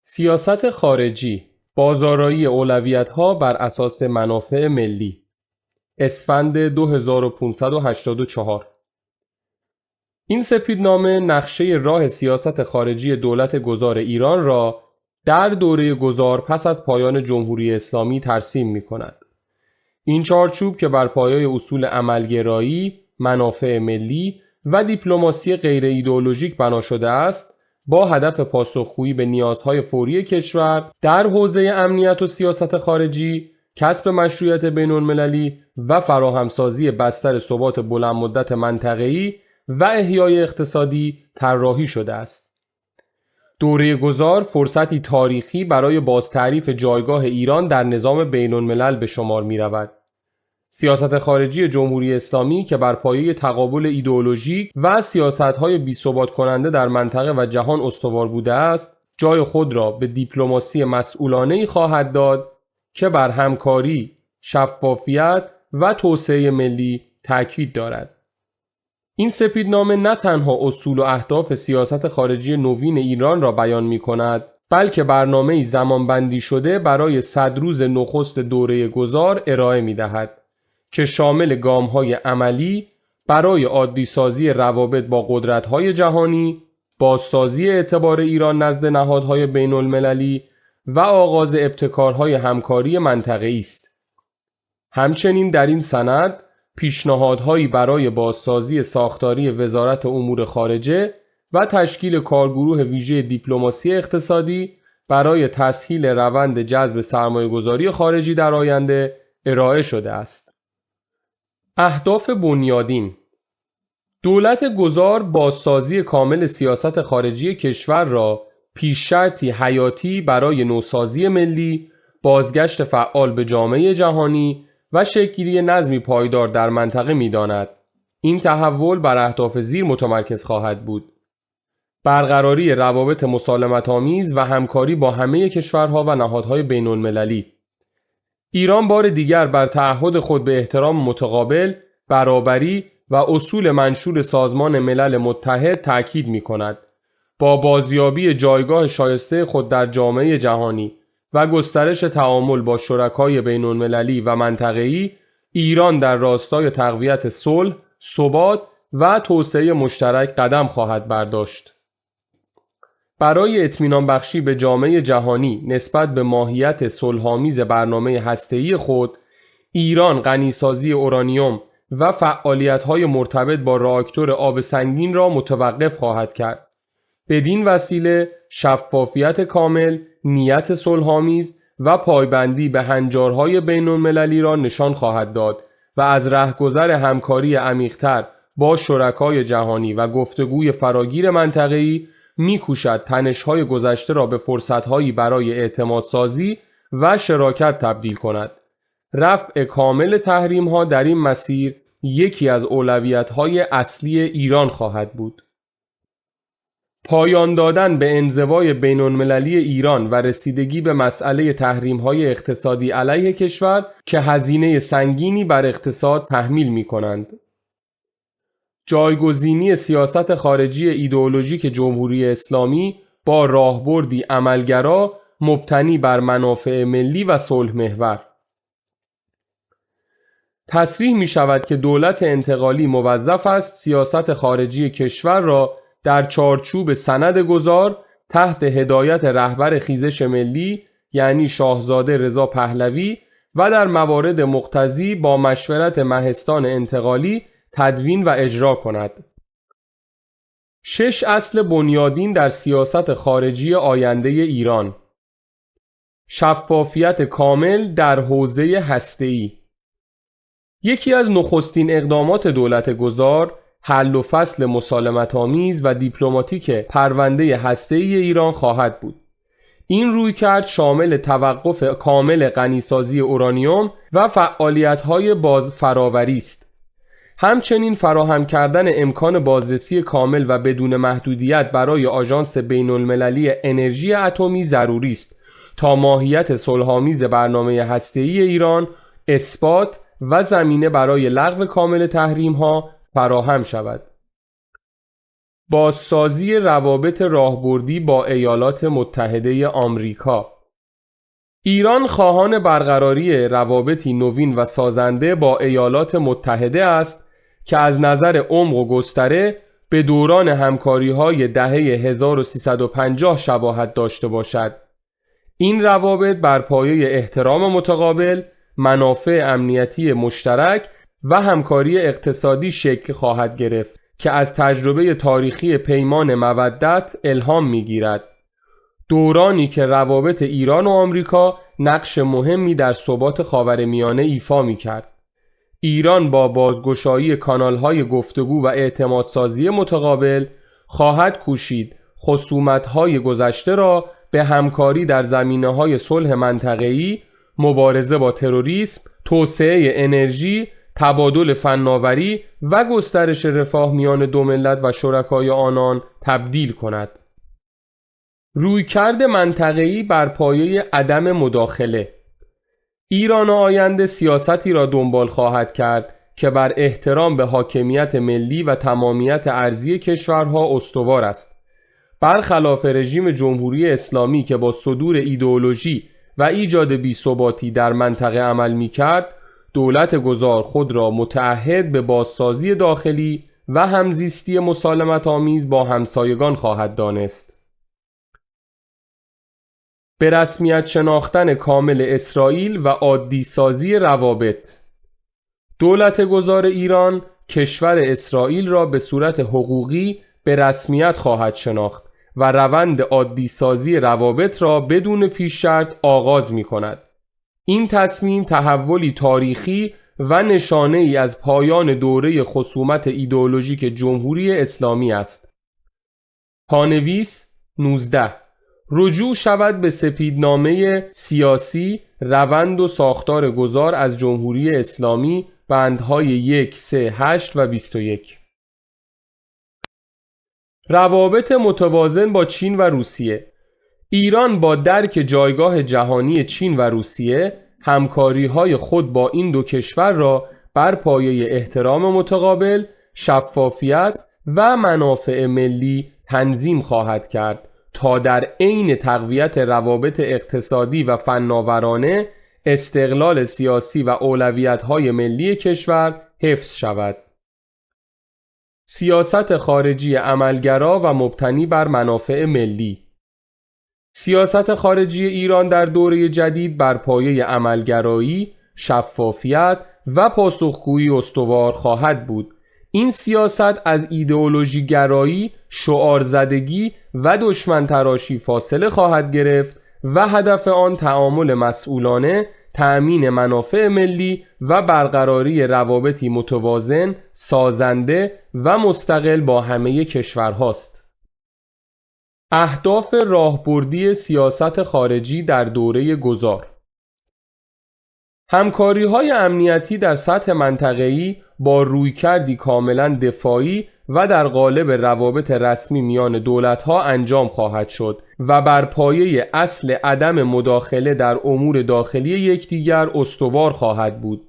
سیاست خارجی، بازآرایی اولویت‌ها بر اساس منافع ملی. اسفند 2584. این سپیدنامه نقشه راه سیاست خارجی دولت گذار ایران را در دوره گذار پس از پایان جمهوری اسلامی ترسیم می‌کند. این چارچوب که بر پایه اصول عملگرایی، منافع ملی و دیپلماسی غیر ایدئولوژیک بنا شده است، با هدف پاسخگویی به نیازهای فوری کشور در حوزه امنیت و سیاست خارجی، کسب مشروعیت بین‌المللی و فراهمسازی بستر ثبات بلند مدت منطقه‌ای و احیای اقتصادی طراحی شده است. دوره گذار فرصتی تاریخی برای بازتعریف جایگاه ایران در نظام بین‌الملل به شمار می‌رود. سیاست خارجی جمهوری اسلامی که بر پایه تقابل ایدئولوژیک و سیاست‌های بی‌ثبات کننده در منطقه و جهان استوار بوده است، جای خود را به دیپلماسی مسئولانه‌ای خواهد داد که بر همکاری، شفافیت و توسعه ملی تاکید دارد. این سپیدنامه نه تنها اصول و اهداف سیاست خارجی نوین ایران را بیان می‌کند، بلکه برنامه‌ای زمانبندی شده برای 100 روز نخست دوره گذار ارائه می‌دهد که شامل گام‌های عملی برای عادی‌سازی روابط با قدرت‌های جهانی، بازسازی اعتبار ایران نزد نهادهای بین‌المللی و آغاز ابتکارهای همکاری منطقه‌ای است. همچنین در این سند پیشنهادهایی برای بازسازی ساختاری وزارت امور خارجه و تشکیل کارگروه ویژه دیپلماسی اقتصادی برای تسهیل روند جذب سرمایه‌گذاری خارجی در آینده ارائه شده است. اهداف بنیادین: دولت گذار بازسازی کامل سیاست خارجی کشور را پیش شرطی حیاتی برای نوسازی ملی، بازگشت فعال به جامعه جهانی و شکل‌گیری نظمی پایدار در منطقه می‌داند. این تحول بر اهداف زیر متمرکز خواهد بود: برقراری روابط مسالمت‌آمیز و همکاری با همه کشورها و نهادهای بین‌المللی. ایران بار دیگر بر تعهد خود به احترام متقابل، برابری و اصول منشور سازمان ملل متحد تأکید می‌کند. با بازیابی جایگاه شایسته خود در جامعه جهانی و گسترش تعامل با شرکای بین‌المللی و منطقه‌ای، ایران در راستای تقویت صلح، ثبات و توسعه مشترک قدم خواهد برداشت. برای اطمینان بخشی به جامعه جهانی نسبت به ماهیت صلح‌آمیز برنامه هسته‌ای خود، ایران غنیسازی اورانیوم و فعالیت‌های مرتبط با راکتور آب سنگین را متوقف خواهد کرد. بدین وسیله شفافیت کامل، نیت صلح‌آمیز و پایبندی به هنجارهای بین‌المللی را نشان خواهد داد و از رهگذر همکاری عمیق‌تر با شرکای جهانی و گفتگوی فراگیر منطقه‌ای می‌کوشد تنش‌های گذشته را به فرصت‌هایی برای اعتمادسازی و شراکت تبدیل کند. رفع کامل تحریم‌ها در این مسیر یکی از اولویت‌های اصلی ایران خواهد بود. پایان دادن به انزوای بین‌المللی ایران و رسیدگی به مسئله تحریم‌های اقتصادی علیه کشور که هزینه سنگینی بر اقتصاد تحمیل می‌کنند. جایگزینی سیاست خارجی ایدئولوژیک جمهوری اسلامی با راهبردی عملگرا مبتنی بر منافع ملی و صلح محور. تصریح می شود که دولت انتقالی موظف است سیاست خارجی کشور را در چارچوب سند گذار تحت هدایت رهبر خیزش ملی یعنی شاهزاده رضا پهلوی و در موارد مقتضی با مشورت مهستان انتقالی تدوین و اجرا کند. 6 اصل بنیادین در سیاست خارجی آینده ایران. شفافیت کامل در حوزه هسته‌ای. یکی از نخستین اقدامات دولت گذار حل و فصل مسالمت‌آمیز و دیپلماتیک پرونده هسته‌ای ایران خواهد بود. این رویکرد شامل توقف کامل غنیسازی اورانیوم و فعالیت‌های بازفراوری است. همچنین فراهم کردن امکان بازرسی کامل و بدون محدودیت برای آژانس بین‌المللی انرژی اتمی ضروری است تا ماهیت صلح‌آمیز برنامه هسته‌ای ایران اثبات و زمینه برای لغو کامل تحریم‌ها فراهم شود. بازسازی روابط راهبردی با ایالات متحده آمریکا. ایران خواهان برقراری روابطی نوین و سازنده با ایالات متحده است که از نظر عمق و گستره به دوران همکاری‌های دهه 1350 شباهت داشته باشد. این روابط بر پایه احترام متقابل، منافع امنیتی مشترک و همکاری اقتصادی شکل خواهد گرفت که از تجربه تاریخی پیمان مودت الهام می‌گیرد. دورانی که روابط ایران و آمریکا نقش مهمی در ثبات خاورمیانه ایفا می‌کرد. ایران با بازگشایی کانال‌های گفتگو و اعتمادسازی متقابل خواهد کوشید خصومت‌های گذشته را به همکاری در زمینه‌های صلح منطقه‌ای، مبارزه با تروریسم، توسعه انرژی، تبادل فناوری و گسترش رفاه میان دو ملت و شرکای آنان تبدیل کند. رویکرد منطقه‌ای بر پایه عدم مداخله. ایران آینده سیاستی را دنبال خواهد کرد که بر احترام به حاکمیت ملی و تمامیت ارضی کشورها استوار است. برخلاف رژیم جمهوری اسلامی که با صدور ایدئولوژی و ایجاد بی‌ثباتی در منطقه عمل می‌کرد، دولت گذار خود را متعهد به بازسازی داخلی و همزیستی مسالمت‌آمیز با همسایگان خواهد دانست. به رسمیت شناختن کامل اسرائیل و عادی سازی روابط. دولت گذار ایران کشور اسرائیل را به صورت حقوقی به رسمیت خواهد شناخت و روند عادی سازی روابط را بدون پیش شرط آغاز می کند. این تصمیم تحولی تاریخی و نشانه ای از پایان دوره خصومت ایدئولوژیک جمهوری اسلامی است. پانویس 19. رجوع شود به سپیدنامه سیاسی روند و ساختار گذار از جمهوری اسلامی بندهای 1، 3، 8 و 21. روابط متوازن با چین و روسیه. ایران با درک جایگاه جهانی چین و روسیه همکاری‌های خود با این دو کشور را بر پایه احترام متقابل، شفافیت و منافع ملی تنظیم خواهد کرد تا در عین تقویت روابط اقتصادی و فناورانه استقلال سیاسی و اولویت‌های ملی کشور حفظ شود. سیاست خارجی عملگرا و مبتنی بر منافع ملی. سیاست خارجی ایران در دوره جدید بر پایه عملگرایی، شفافیت و پاسخگویی استوار خواهد بود. این سیاست از ایدئولوژی گرایی، شعار زدگی و دشمن تراشی فاصله خواهد گرفت و هدف آن تعامل مسئولانه، تأمین منافع ملی و برقراری روابطی متوازن، سازنده و مستقل با همه کشورهاست. اهداف راهبردی سیاست خارجی در دوره گذار. همکاری‌های امنیتی در سطح منطقه‌ای با رویکردی کاملا دفاعی و در قالب روابط رسمی میان دولت‌ها انجام خواهد شد و بر پایه اصل عدم مداخله در امور داخلی یکدیگر استوار خواهد بود.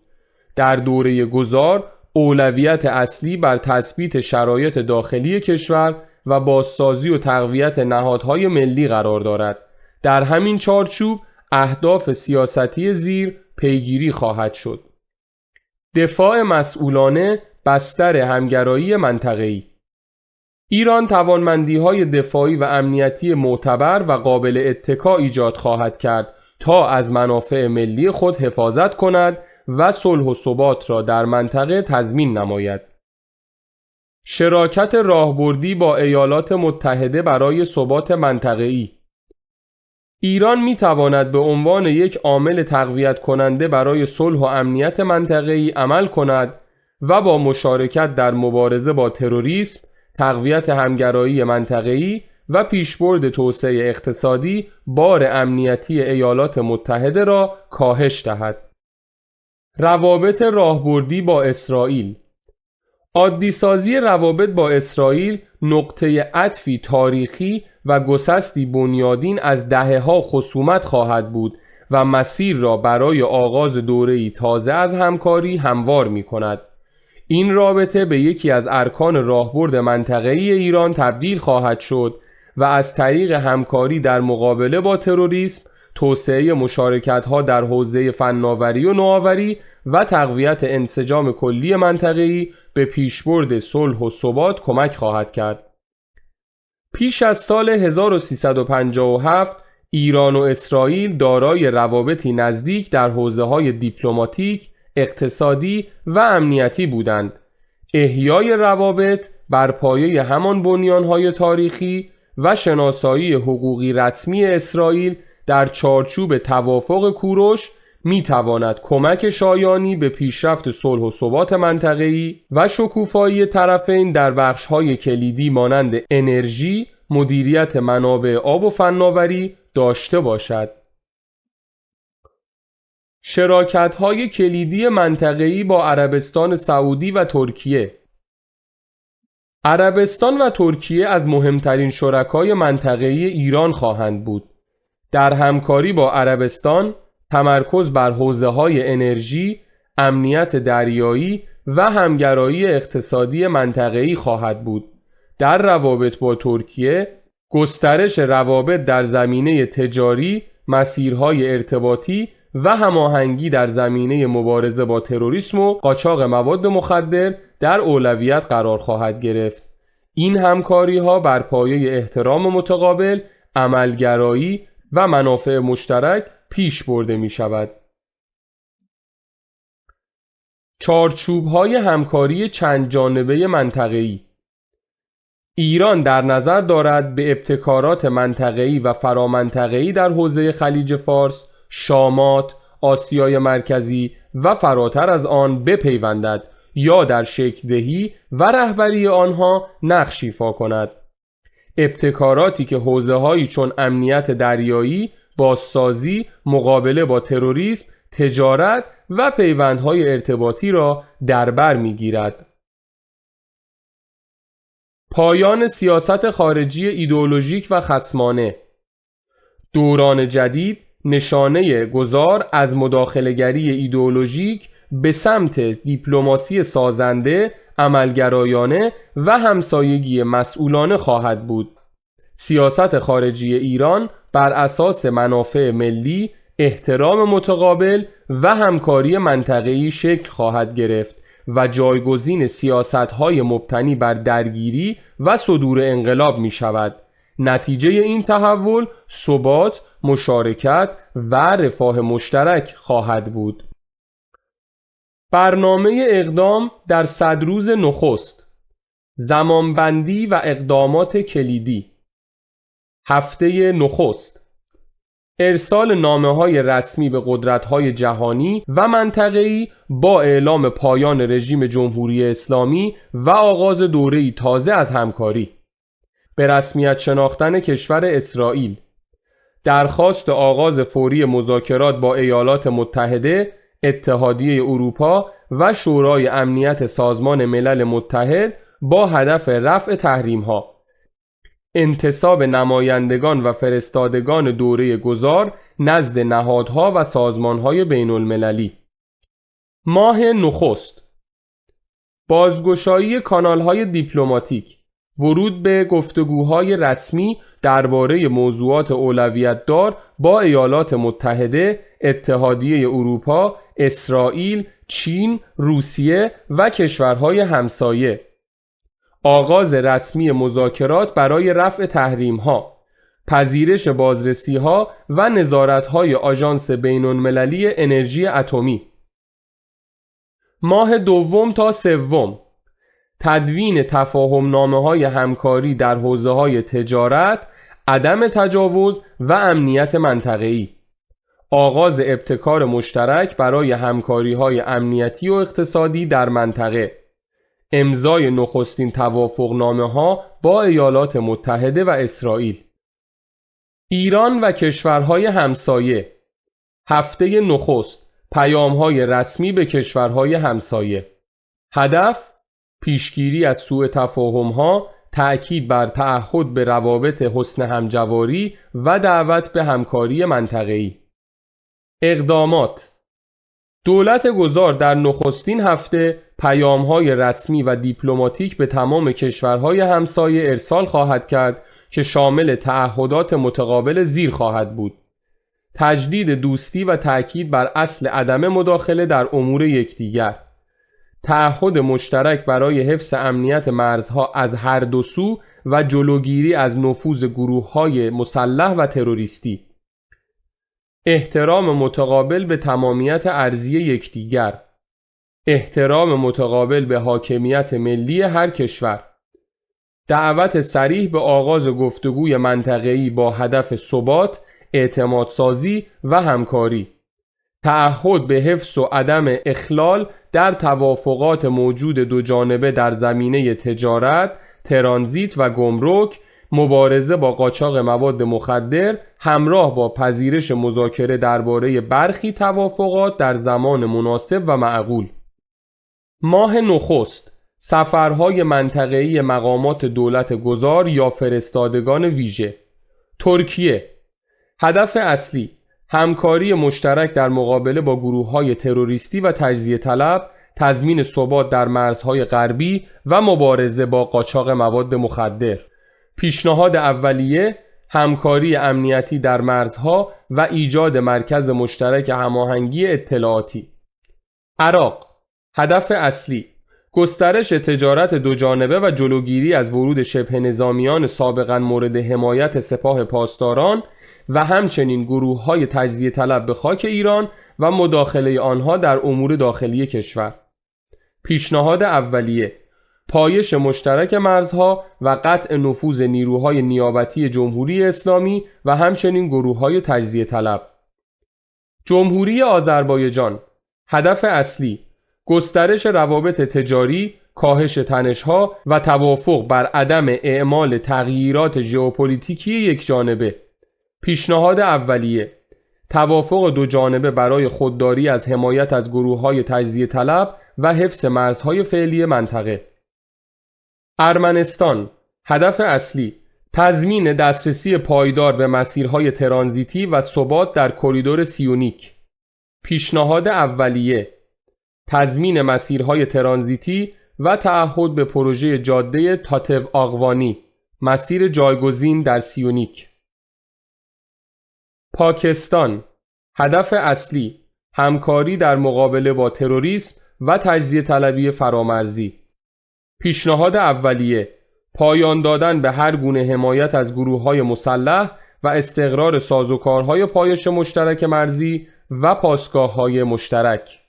در دوره گذار اولویت اصلی بر تثبیت شرایط داخلی کشور و بازسازی و تقویت نهادهای ملی قرار دارد. در همین چارچوب اهداف سیاستی زیر پیگیری خواهد شد. دفاع مسئولانه، بستر همگرایی منطقه‌ای. ایران توانمندی‌های دفاعی و امنیتی معتبر و قابل اتکا ایجاد خواهد کرد تا از منافع ملی خود حفاظت کند و صلح و ثبات را در منطقه تضمین نماید. شراکت راهبردی با ایالات متحده برای ثبات منطقه‌ای. ایران می‌تواند به عنوان یک عامل تقویت کننده برای صلح و امنیت منطقه‌ای عمل کند و با مشارکت در مبارزه با تروریسم، تقویت همگرایی منطقه‌ای و پیشبرد توسعه اقتصادی بار امنیتی ایالات متحده را کاهش دهد. روابط راهبردی با اسرائیل. عادی سازی روابط با اسرائیل نقطه عطفی تاریخی و گسستی بنیادین از دهه‌ها خصومت خواهد بود و مسیر را برای آغاز دوره‌ای تازه از همکاری هموار می‌کند. این رابطه به یکی از ارکان راهبرد منطقه‌ای ایران تبدیل خواهد شد و از طریق همکاری در مقابله با تروریسم، توسعه مشارکت‌ها در حوزه فناوری و نوآوری و تقویت انسجام کلی منطقه‌ای به پیشبرد صلح و ثبات کمک خواهد کرد. پیش از سال 1357 ایران و اسرائیل دارای روابطی نزدیک در حوزه‌های دیپلماتیک، اقتصادی و امنیتی بودند. احیای روابط بر پایه همان بنیان‌های تاریخی و شناسایی حقوقی رسمی اسرائیل در چارچوب توافق کوروش می‌تواند کمک شایانی به پیشرفت صلح و ثبات منطقه‌ای و شکوفایی طرفین در بخش‌های کلیدی مانند انرژی، مدیریت منابع آب و فناوری داشته باشد. شراکت‌های کلیدی منطقه‌ای با عربستان سعودی و ترکیه. عربستان و ترکیه از مهمترین شرکای منطقه‌ای ایران خواهند بود. در همکاری با عربستان تمرکز بر حوزه‌های انرژی، امنیت دریایی و همگرایی اقتصادی منطقه‌ای خواهد بود. در روابط با ترکیه، گسترش روابط در زمینه تجاری، مسیرهای ارتباطی و هماهنگی در زمینه مبارزه با تروریسم و قاچاق مواد مخدر در اولویت قرار خواهد گرفت. این همکاری‌ها بر پایه احترام متقابل، عملگرایی و منافع مشترک پیش برده می شود. چارچوب‌های همکاری چند جانبه منطقه‌ای. ایران در نظر دارد به ابتکارات منطقه‌ای و فرامنطقه‌ای در حوزه خلیج فارس، شامات، آسیای مرکزی و فراتر از آن بپیوندد یا در شکل دهی و رهبری آنها نقش ایفا کند. ابتکاراتی که حوزه‌هایی چون امنیت دریایی، بازسازی، مقابله با تروریسم، تجارت و پیوندهای ارتباطی را در بر می‌گیرد. پایان سیاست خارجی ایدئولوژیک و خصمانه. دوران جدید نشانه گذار از مداخله‌گری ایدئولوژیک به سمت دیپلماسی سازنده، عملگرایانه و همسایگی مسئولانه خواهد بود. سیاست خارجی ایران بر اساس منافع ملی، احترام متقابل و همکاری منطقه‌ای شکل خواهد گرفت و جایگزین سیاست‌های مبتنی بر درگیری و صدور انقلاب می شود. نتیجه این تحول ثبات، مشارکت و رفاه مشترک خواهد بود. برنامه اقدام در 100 روز نخست. زمانبندی و اقدامات کلیدی. هفته نخست. ارسال نامه‌های رسمی به قدرت‌های جهانی و منطقه‌ای با اعلام پایان رژیم جمهوری اسلامی و آغاز دوره‌ای تازه از همکاری. به رسمیت شناختن کشور اسرائیل. درخواست آغاز فوری مذاکرات با ایالات متحده، اتحادیه اروپا و شورای امنیت سازمان ملل متحد با هدف رفع تحریم‌ها. انتصاب نمایندگان و فرستادگان دوره گذار نزد نهادها و سازمانهای بین المللی. ماه نخست. بازگشایی کانالهای دیپلماتیک، ورود به گفتگوهای رسمی درباره موضوعات اولویت دار با ایالات متحده، اتحادیه اروپا، اسرائیل، چین، روسیه و کشورهای همسایه. آغاز رسمی مذاکرات برای رفع تحریم‌ها، پذیرش بازرسی‌ها و نظارت‌های آژانس بین‌المللی انرژی اتمی. ماه دوم تا سوم. تدوین تفاهم‌نامه‌های همکاری در حوزه‌های تجارت، عدم تجاوز و امنیت منطقه‌ای. آغاز ابتکار مشترک برای همکاری‌های امنیتی و اقتصادی در منطقه. امضای نخستین توافقنامه‌ها با ایالات متحده و اسرائیل. ایران و کشورهای همسایه. هفته نخست. پیام‌های رسمی به کشورهای همسایه. هدف: پیشگیری از سوء تفاهم‌ها، تأکید بر تعهد به روابط حسن همجواری و دعوت به همکاری منطقه‌ای. اقدامات: دولت گذار در نخستین هفته پیام‌های رسمی و دیپلماتیک به تمام کشورهای همسایه ارسال خواهد کرد که شامل تعهدات متقابل زیر خواهد بود: تجدید دوستی و تأکید بر اصل عدم مداخله در امور یکدیگر، تعهد مشترک برای حفظ امنیت مرزها از هر دو سو و جلوگیری از نفوذ گروه‌های مسلح و تروریستی، احترام متقابل به تمامیت ارضی یکدیگر، احترام متقابل به حاکمیت ملی هر کشور، دعوت صریح به آغاز گفتگوی منطقه‌ای با هدف ثبات، اعتمادسازی و همکاری، تعهد به حفظ و عدم اخلال در توافقات موجود دو جانبه در زمینه تجارت، ترانزیت و گمرک، مبارزه با قاچاق مواد مخدر همراه با پذیرش مذاکره درباره برخی توافقات در زمان مناسب و معقول. ماه نخست سفرهای منطقه‌ای مقامات دولت گذار یا فرستادگان ویژه. ترکیه. هدف اصلی همکاری مشترک در مقابله با گروه‌های تروریستی و تجزیه طلب، تضمین ثبات در مرزهای غربی و مبارزه با قاچاق مواد مخدر. پیشنهاد اولیه همکاری امنیتی در مرزها و ایجاد مرکز مشترک هماهنگی اطلاعاتی. عراق. هدف اصلی گسترش تجارت دو جانبه و جلوگیری از ورود شبه نظامیان سابقاً مورد حمایت سپاه پاسداران و همچنین گروه‌های تجزیه طلب به خاک ایران و مداخله آنها در امور داخلی کشور. پیشنهاد اولیه پایش مشترک مرزها و قطع نفوذ نیروهای نیابتی جمهوری اسلامی و همچنین گروه‌های تجزیه طلب. جمهوری آذربایجان. هدف اصلی گسترش روابط تجاری، کاهش تنش‌ها و توافق بر عدم اعمال تغییرات ژئوپلیتیکی یکجانبه. پیشنهاد اولیه توافق دو جانبه برای خودداری از حمایت از گروه‌های تجزیه طلب و حفظ مرزهای فعلی منطقه. ارمنستان. هدف اصلی تضمین دسترسی پایدار به مسیرهای ترانزیتی و ثبات در کریدور سیونیک. پیشنهاد اولیه تضمین مسیرهای ترانزیتی و تعهد به پروژه جاده تاتو آقوانی، مسیر جایگزین در سیونیک. پاکستان. هدف اصلی همکاری در مقابله با تروریسم و تجزیه طلبی فرامرزی. پیشنهاد اولیه پایان دادن به هر گونه حمایت از گروه‌های مسلح و استقرار سازوکارهای پایش مشترک مرزی و پاسگاه‌های مشترک.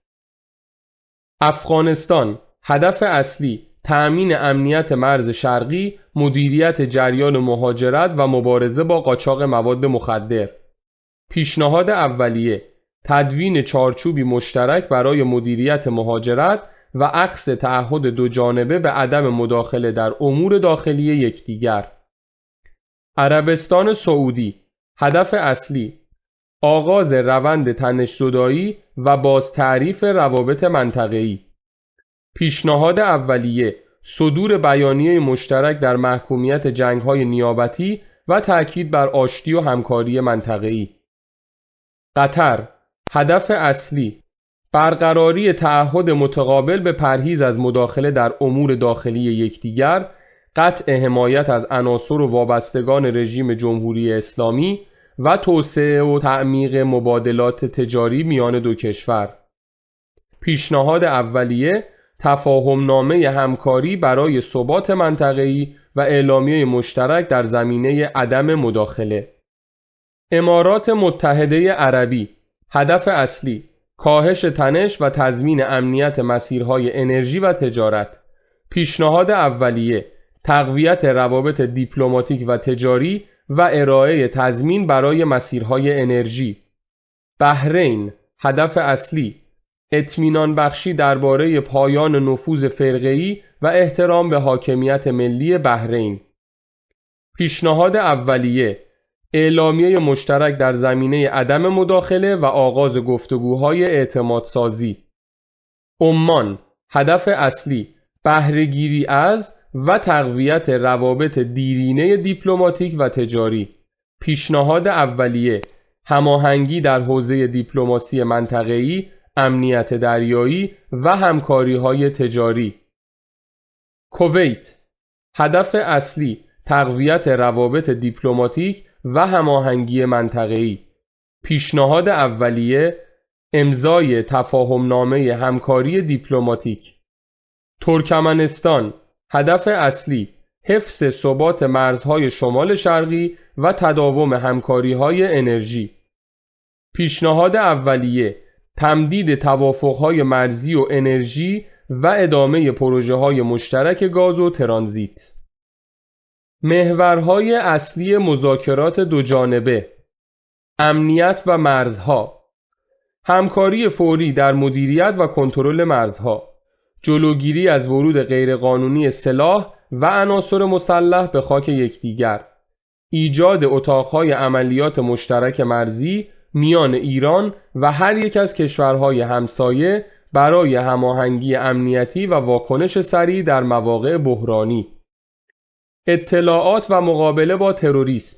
افغانستان. هدف اصلی تأمین امنیت مرز شرقی، مدیریت جریان مهاجرت و مبارزه با قاچاق مواد مخدر. پیشنهاد اولیه تدوین چارچوبی مشترک برای مدیریت مهاجرت و عکس تعهد دو جانبه به عدم مداخله در امور داخلی یکدیگر. عربستان سعودی. هدف اصلی آغاز روند تنش‌زدایی و باز تعریف روابط منطقه‌ای. پیشنهاد اولیه صدور بیانیه مشترک در محکومیت جنگ‌های نیابتی و تأکید بر آشتی و همکاری منطقه‌ای. قطر. هدف اصلی برقراری تعهد متقابل به پرهیز از مداخله در امور داخلی یکدیگر، قطع حمایت از عناصر و وابستگان رژیم جمهوری اسلامی و توسعه و تعمیق مبادلات تجاری میان دو کشور. پیشنهاد اولیه تفاهمنامه همکاری برای ثبات منطقه‌ای و اعلامیه مشترک در زمینه عدم مداخله. امارات متحده عربی. هدف اصلی کاهش تنش و تضمین امنیت مسیرهای انرژی و تجارت. پیشنهاد اولیه تقویت روابط دیپلماتیک و تجاری و ارائه تضمین برای مسیرهای انرژی. بحرین. هدف اصلی اطمینان بخشی درباره پایان نفوذ فرقه‌ای و احترام به حاکمیت ملی بحرین. پیشنهاد اولیه اعلامیه مشترک در زمینه عدم مداخله و آغاز گفتگوهای اعتمادسازی. عمان. هدف اصلی بهره‌گیری از و تقویت روابط دیرینه دیپلماتیک و تجاری. پیشنهاد اولیه هماهنگی در حوزه دیپلماسی منطقه‌ای، امنیت دریایی و همکاری‌های تجاری. کویت. هدف اصلی تقویت روابط دیپلماتیک و هماهنگی منطقه‌ای. پیشنهاد اولیه امضای تفاهمنامه همکاری دیپلماتیک. ترکمنستان. هدف اصلی حفظ ثبات مرزهای شمال شرقی و تداوم همکاری‌های انرژی. پیشنهاد اولیه تمدید توافق‌های مرزی و انرژی و ادامه پروژه‌های مشترک گاز و ترانزیت. محورهای اصلی مذاکرات دوجانبه: امنیت و مرزها، همکاری فوری در مدیریت و کنترل مرزها، جلوگیری از ورود غیرقانونی سلاح و عناصر مسلح به خاک یکدیگر، ایجاد اتاقهای عملیات مشترک مرزی میان ایران و هر یک از کشورهای همسایه برای هماهنگی امنیتی و واکنش سریع در مواقع بحرانی. اطلاعات و مقابله با تروریسم،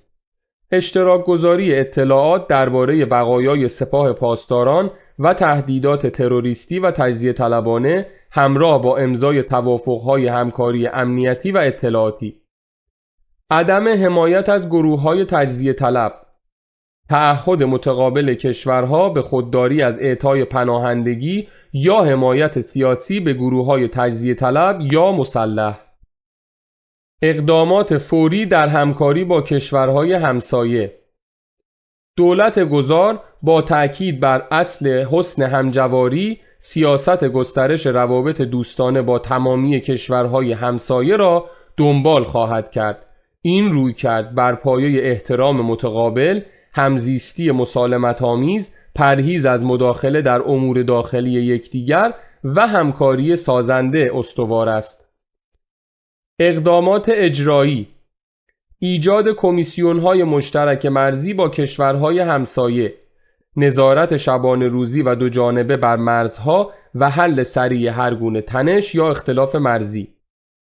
اشتراک گذاری اطلاعات درباره بقایای سپاه پاسداران و تهدیدات تروریستی و تجزیه طلبانه همراه با امضای توافق‌های همکاری امنیتی و اطلاعاتی. عدم حمایت از گروه‌های تجزیه طلب، تعهد متقابل کشورها به خودداری از اعطای پناهندگی یا حمایت سیاسی به گروه‌های تجزیه طلب یا مسلح. اقدامات فوری در همکاری با کشورهای همسایه. دولت گذار با تأکید بر اصل حسن همجواری سیاست گسترش روابط دوستانه با تمامی کشورهای همسایه را دنبال خواهد کرد. این رویکرد بر پایه احترام متقابل، همزیستی مسالمت‌آمیز، پرهیز از مداخله در امور داخلی یکدیگر و همکاری سازنده استوار است. اقدامات اجرایی: ایجاد کمیسیون‌های مشترک مرزی با کشورهای همسایه، نظارت شبانه روزی و دوجانبه بر مرزها و حل سریع هر گونه تنش یا اختلاف مرزی،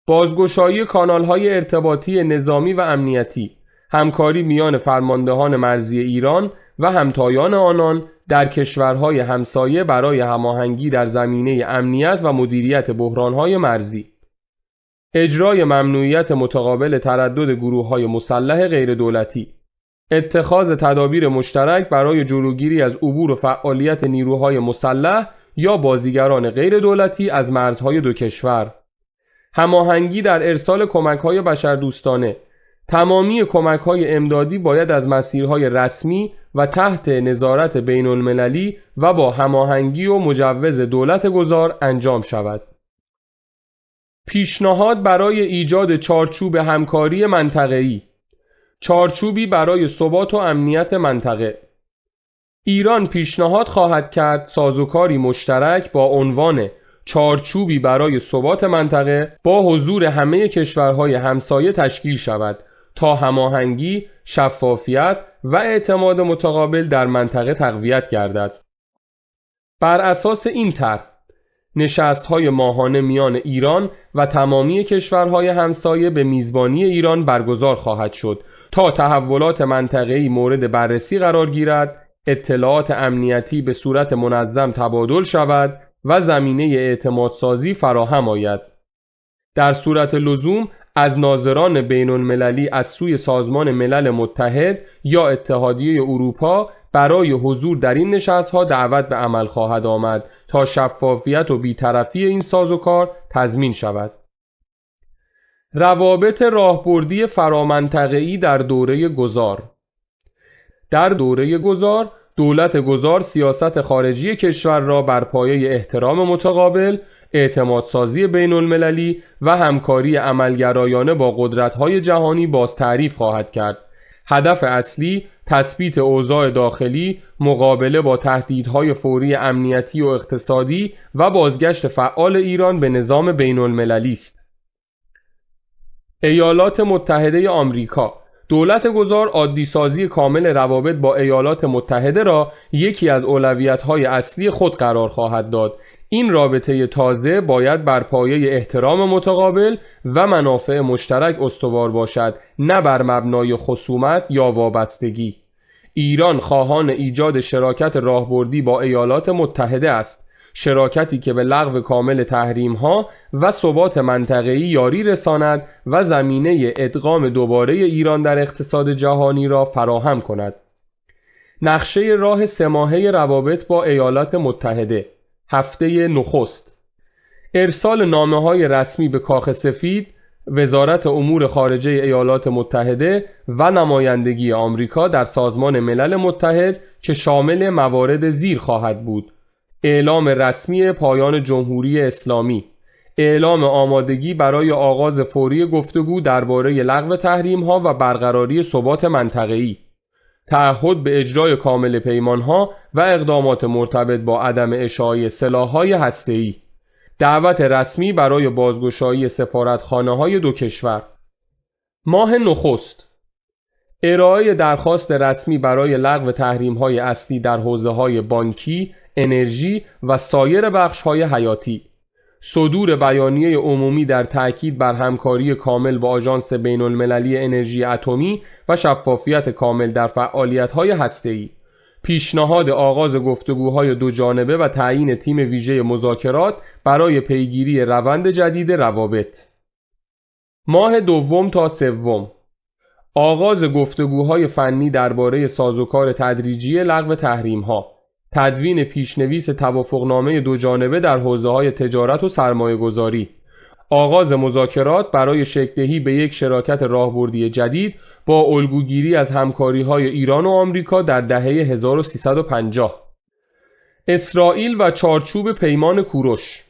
بازگشایی کانال‌های ارتباطی نظامی و امنیتی، همکاری میان فرماندهان مرزی ایران و همتایان آنان در کشورهای همسایه برای هماهنگی در زمینه امنیت و مدیریت بحران‌های مرزی، اجرای ممنوعیت متقابل تردد گروه‌های مسلح غیر دولتی، اتخاذ تدابیر مشترک برای جلوگیری از عبور و فعالیت نیروهای مسلح یا بازیگران غیر دولتی از مرزهای دو کشور، هماهنگی در ارسال کمک‌های بشردوستانه. تمامی کمک‌های امدادی باید از مسیرهای رسمی و تحت نظارت بین‌المللی و با هماهنگی و مجوز دولت گذار انجام شود. پیشنهاد برای ایجاد چارچوب همکاری منطقه‌ای، چارچوبی برای ثبات و امنیت منطقه. ایران پیشنهاد خواهد کرد سازوکاری مشترک با عنوان چارچوبی برای ثبات منطقه با حضور همه کشورهای همسایه تشکیل شود تا هماهنگی، شفافیت و اعتماد متقابل در منطقه تقویت گردد. بر اساس این طرح، نشست‌های ماهانه میان ایران و تمامی کشورهای همسایه به میزبانی ایران برگزار خواهد شد تا تحولات منطقه‌ای مورد بررسی قرار گیرد، اطلاعات امنیتی به صورت منظم تبادل شود و زمینه اعتمادسازی فراهم آید. در صورت لزوم از ناظران بین‌المللی از سوی سازمان ملل متحد یا اتحادیه اروپا برای حضور در این نشست‌ها دعوت به عمل خواهد آمد تا شفافیت و بی‌طرفی این سازوکار تضمین شود. روابط راهبردی فرامنطقه‌ای در دوره گذار. در دوره گذار، دولت گذار سیاست خارجی کشور را بر پایه احترام متقابل، اعتمادسازی بین‌المللی و همکاری عملگرایانه با قدرت‌های جهانی باز تعریف خواهد کرد. هدف اصلی تثبیت اوضاع داخلی، مقابله با تهدیدهای فوری امنیتی و اقتصادی و بازگشت فعال ایران به نظام بین‌المللی است. ایالات متحده آمریکا. دولت گذار عادی‌سازی کامل روابط با ایالات متحده را یکی از اولویت‌های اصلی خود قرار خواهد داد. این رابطه تازه باید بر پایه احترام متقابل و منافع مشترک استوار باشد، نه بر مبنای خصومت یا وابستگی. ایران خواهان ایجاد شراکت راهبردی با ایالات متحده است، شراکتی که به لغو کامل تحریم‌ها و ثبات منطقه‌ای یاری رساند و زمینه ادغام دوباره ایران در اقتصاد جهانی را فراهم کند. نقشه راه 3 ماهه روابط با ایالات متحده. هفته نخست. ارسال نامه‌های رسمی به کاخ سفید، وزارت امور خارجه ایالات متحده و نمایندگی آمریکا در سازمان ملل متحد که شامل موارد زیر خواهد بود: اعلام رسمی پایان جمهوری اسلامی، اعلام آمادگی برای آغاز فوری گفتگو درباره لغو تحریم‌ها و برقراری ثبات منطقه‌ای، تعهد به اجرای کامل پیمان‌ها و اقدامات مرتبط با عدم اشاعه سلاح‌های هسته‌ای، دعوت رسمی برای بازگشایی سفارتخانه‌های 2 کشور. ماه نخست. ارائه درخواست رسمی برای لغو تحریم‌های اصلی در حوزه‌های بانکی، انرژی و سایر بخش‌های حیاتی. صدور بیانیه عمومی در تأکید بر همکاری کامل با آژانس بین‌المللی انرژی اتمی و شفافیت کامل در فعالیت‌های هسته‌ای. پیشنهاد آغاز گفتگوهای 2 جانبه و تعیین تیم ویژه مذاکرات برای پیگیری روند جدید روابط. ماه دوم تا سوم. آغاز گفتگوهای فنی درباره سازوکار تدریجی لغو تحریم‌ها، تدوین پیشنویس توافقنامه 2 جانبه در حوزه‌های تجارت و سرمایه‌گذاری، آغاز مذاکرات برای شکل‌دهی به یک شراکت راهبردی جدید با الگوگیری از همکاری‌های ایران و آمریکا در دهه 1350. اسرائیل و چارچوب پیمان کوروش.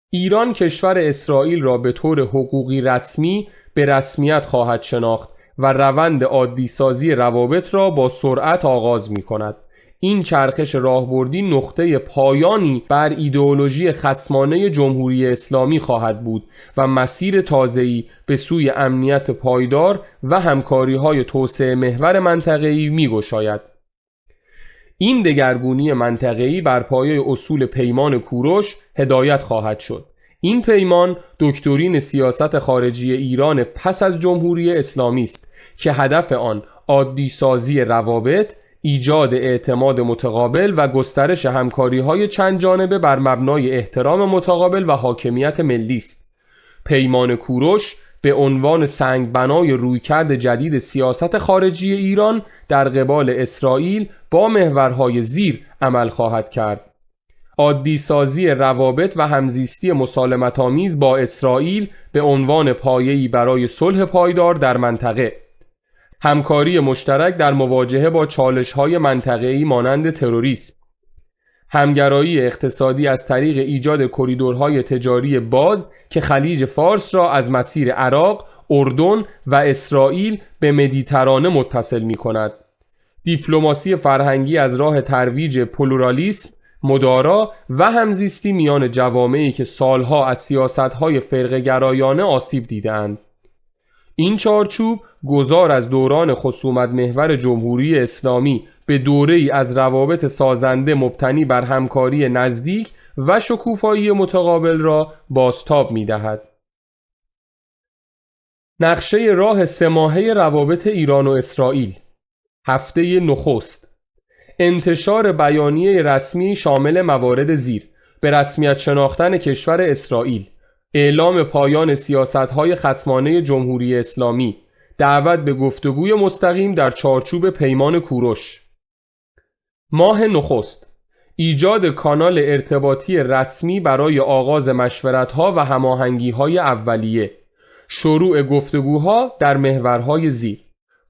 ایران کشور اسرائیل را به طور حقوقی رسمی به رسمیت خواهد شناخت و روند عادی سازی روابط را با سرعت آغاز می کند. این چرخش راهبردی نقطه پایانی بر ایدئولوژی خصمانه جمهوری اسلامی خواهد بود و مسیر تازه‌ای به سوی امنیت پایدار و همکاری‌های توسعه محور منطقه‌ای می‌گشاید. این دگرگونی منطقه‌ای بر پایه اصول پیمان کوروش هدایت خواهد شد. این پیمان دکترین سیاست خارجی ایران پس از جمهوری اسلامی است که هدف آن عادی سازی روابط، ایجاد اعتماد متقابل و گسترش همکاری‌های چند جانبه بر مبنای احترام متقابل و حاکمیت ملی است. پیمان کوروش به عنوان سنگبنای رویکرد جدید سیاست خارجی ایران در قبال اسرائیل با محورهای زیر عمل خواهد کرد: عادی سازی روابط و همزیستی مسالمت‌آمیز با اسرائیل به عنوان پایه‌ای برای صلح پایدار در منطقه، همکاری مشترک در مواجهه با چالش‌های منطقه‌ای مانند تروریسم، همگرایی اقتصادی از طریق ایجاد کریدورهای تجاری باز که خلیج فارس را از مسیر عراق، اردن و اسرائیل به مدیترانه متصل می‌کند، دیپلماسی فرهنگی از راه ترویج پلورالیسم، مدارا و همزیستی میان جوامعی که سالها از سیاست‌های فرقه‌گرایانه آسیب دیده‌اند. این چارچوب گذار از دوران خصومت محور جمهوری اسلامی به دوره‌ای از روابط سازنده مبتنی بر همکاری نزدیک و شکوفایی متقابل را بازتاب می‌دهد. نقشه راه 3 ماهه روابط ایران و اسرائیل. هفته نخست. انتشار بیانیه رسمی شامل موارد زیر: به رسمیت شناختن کشور اسرائیل، اعلام پایان سیاست‌های خصمانه جمهوری اسلامی، دعوت به گفتگوی مستقیم در چارچوب پیمان کوروش. ماه نخست. ایجاد کانال ارتباطی رسمی برای آغاز مشورت‌ها و هماهنگی‌های اولیه، شروع گفتگوها در محورهای زیر: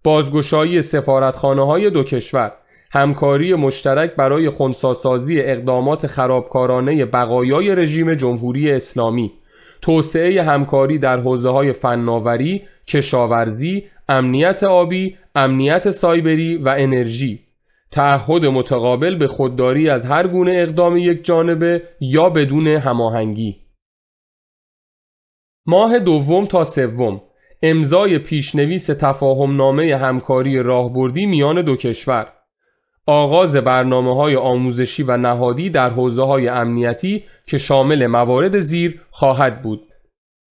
بازگشایی سفارتخانه‌های 2 کشور، همکاری مشترک برای خنثی‌سازی اقدامات خرابکارانه بقایای رژیم جمهوری اسلامی، توسعه همکاری در حوزه‌های فناوری، کشاورزی، امنیت آبی، امنیت سایبری و انرژی، تعهد متقابل به خودداری از هر گونه اقدام یک جانبه یا بدون هماهنگی. ماه دوم تا سوم. امضای پیشنویس تفاهمنامه همکاری راهبردی میان 2 کشور، آغاز برنامه‌های آموزشی و نهادی در حوزه‌های امنیتی که شامل موارد زیر خواهد بود: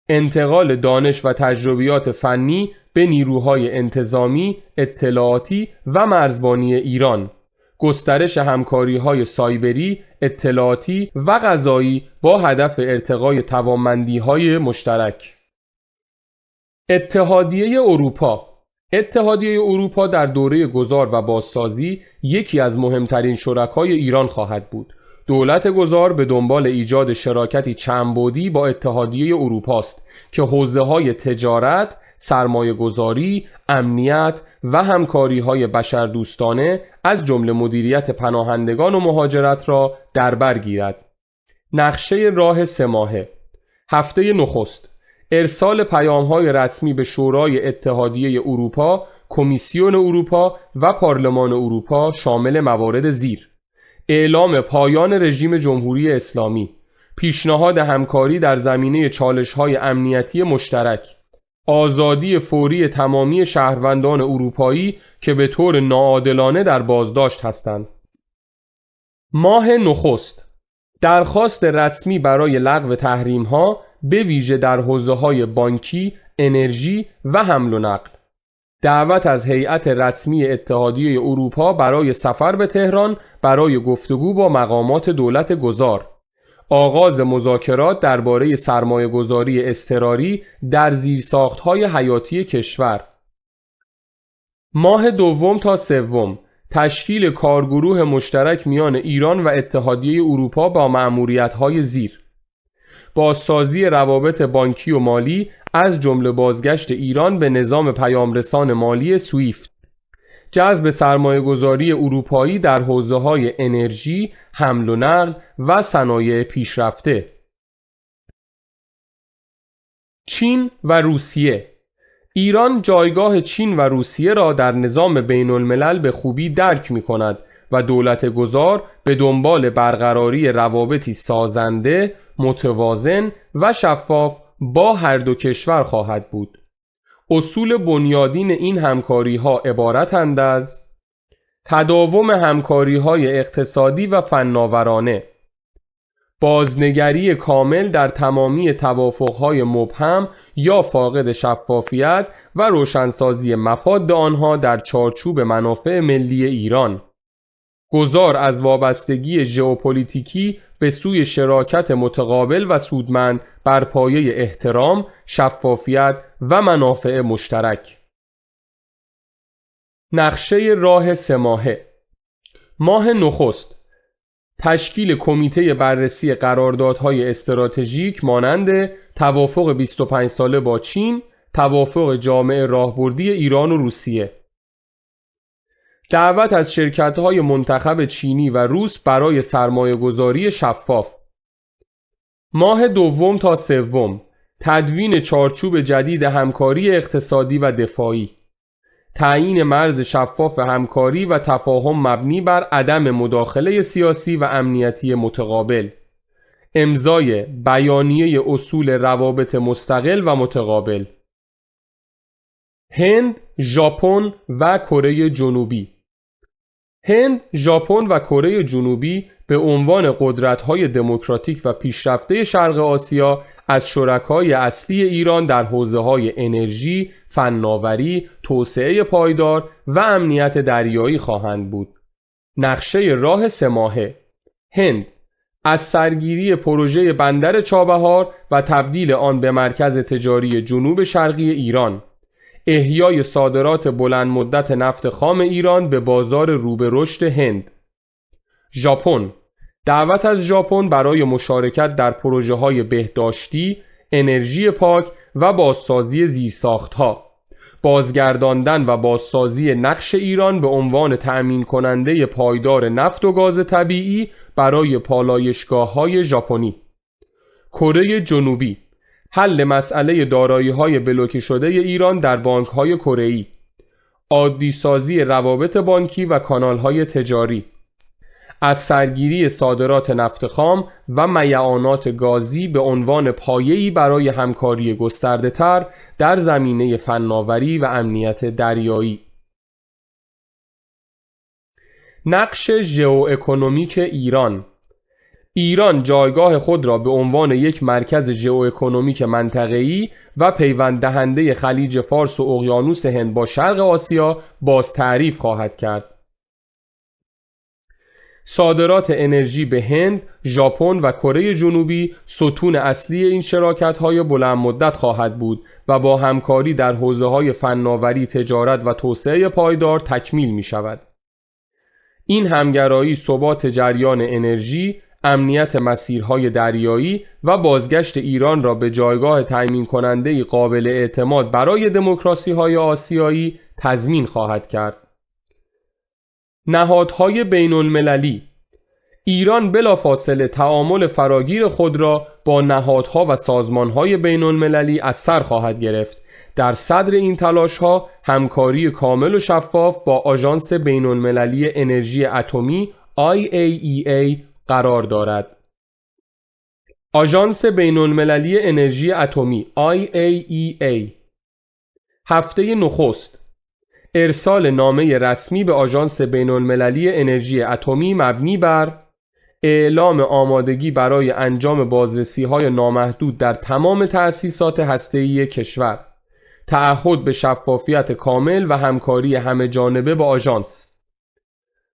انتقال دانش و تجربیات فنی به نیروهای انتظامی، اطلاعاتی و مرزبانی ایران، گسترش همکاری‌های سایبری، اطلاعاتی و قضایی با هدف ارتقای توانمندی‌های مشترک. اتحادیه اروپا در دوره گذار و بازسازی یکی از مهمترین شرکای ایران خواهد بود. دولت گذار به دنبال ایجاد شراکتی چندبعدی با اتحادیه اروپا است که حوزه‌های تجارت، سرمایه‌گذاری، امنیت و همکاری‌های بشردوستانه از جمله مدیریت پناهندگان و مهاجرت را در بر گیرد. نقشه راه 3 ماهه. هفته نخست: ارسال پیام‌های رسمی به شورای اتحادیه اروپا، کمیسیون اروپا و پارلمان اروپا شامل موارد زیر: اعلام پایان رژیم جمهوری اسلامی، پیشنهاد همکاری در زمینه چالش‌های امنیتی مشترک، آزادی فوری تمامی شهروندان اروپایی که به طور ناعادلانه در بازداشت هستند. ماه نخست: درخواست رسمی برای لغو تحریم‌ها به ویژه در حوزه‌های بانکی، انرژی و حمل و نقل. دعوت از هیئت رسمی اتحادیه اروپا برای سفر به تهران برای گفتگو با مقامات دولت گذار. آغاز مذاکرات درباره سرمایه‌گذاری اضطراری در زیرساخت‌های حیاتی کشور. ماه دوم تا سوم: تشکیل کارگروه مشترک میان ایران و اتحادیه اروپا با مأموریت‌های زیر: بازسازی روابط بانکی و مالی از جمله بازگشت ایران به نظام پیامرسان مالی سویفت، جذب سرمایه‌گذاری اروپایی در حوزه‌های انرژی، حمل و نقل و صنایع پیشرفته. چین و روسیه: ایران جایگاه چین و روسیه را در نظام بین الملل به خوبی درک می کند و دولت گذار به دنبال برقراری روابطی سازنده، متوازن و شفاف با هر دو کشور خواهد بود. اصول بنیادین این همکاری‌ها عبارتند از: تداوم همکاری‌های اقتصادی و فناورانه، بازنگری کامل در تمامی توافق‌های مبهم یا فاقد شفافیت و روشنسازی مفاد آنها در چارچوب منافع ملی ایران، گذار از وابستگی ژئوپلیتیکی به سوی شراکت متقابل و سودمند بر پایه احترام، شفافیت و منافع مشترک. نقشه راه 3 ماهه. ماه نخست: تشکیل کمیته بررسی قراردادهای استراتژیک مانند توافق 25 ساله با چین، توافق جامع راهبردی ایران و روسیه. دعوت از شرکت‌های منتخب چینی و روس برای سرمایه‌گذاری شفاف. ماه دوم تا سوم: تدوین چارچوب جدید همکاری اقتصادی و دفاعی، تعیین مرز شفاف همکاری و تفاهم مبنی بر عدم مداخله سیاسی و امنیتی متقابل، امضای بیانیه اصول روابط مستقل و متقابل. هند، ژاپن و کره جنوبی. هند، ژاپن و کره جنوبی به عنوان قدرت‌های دموکراتیک و پیشرفته شرق آسیا از شرکای اصلی ایران در حوزه‌های انرژی، فناوری، توسعه پایدار و امنیت دریایی خواهند بود. نقشه راه 3 ماهه. هند: از سرگیری پروژه بندر چابهار و تبدیل آن به مرکز تجاری جنوب شرقی ایران، احیای صادرات بلند مدت نفت خام ایران به بازار رو به رشد هند. ژاپن: دعوت از ژاپن برای مشارکت در پروژه‌های بهداشتی، انرژی پاک و بازسازی زیرساخت‌ها، بازگرداندن و بازسازی نقش ایران به عنوان تأمین کننده پایدار نفت و گاز طبیعی برای پالایشگاه‌های ژاپنی. کره جنوبی: حل مسئله دارایی‌های بلوکه شده ایران در بانک‌های کره‌ای، عادی سازی روابط بانکی و کانال‌های تجاری، از سرگیری صادرات نفت خام و میعانات گازی به عنوان پایه‌ای برای همکاری گسترده‌تر در زمینه فناوری و امنیت دریایی. نقش ژئواکونومیک ایران. ایران جایگاه خود را به عنوان یک مرکز ژئواکونومیک منطقه‌ای و پیوند دهنده خلیج فارس و اقیانوس هند با شرق آسیا باز تعریف خواهد کرد. صادرات انرژی به هند، ژاپن و کره جنوبی ستون اصلی این شراکت‌های بلند مدت خواهد بود و با همکاری در حوزه‌های فناوری، تجارت و توسعه پایدار تکمیل می‌شود. این همگرایی ثبات جریان انرژی، امنیت مسیرهای دریایی و بازگشت ایران را به جایگاه تأمین کننده قابل اعتماد برای دموکراسی‌های آسیایی تضمین خواهد کرد. نهادهای بین المللی. ایران بلافاصله تعامل فراگیر خود را با نهادها و سازمانهای بین المللی از سر خواهد گرفت. در صدر این تلاش‌ها همکاری کامل و شفاف با آژانس بین المللی انرژی اتمی IAEA قرار دارد. آژانس بین المللی انرژی اتمی IAEA. هفته نخست ارسال نامه رسمی به آژانس بین المللی انرژی اتمی مبنی بر اعلام آمادگی برای انجام بازرسی‌های نامحدود در تمام تأسیسات هسته‌ای کشور، تعهد به شفافیت کامل و همکاری همه جانبه با آژانس.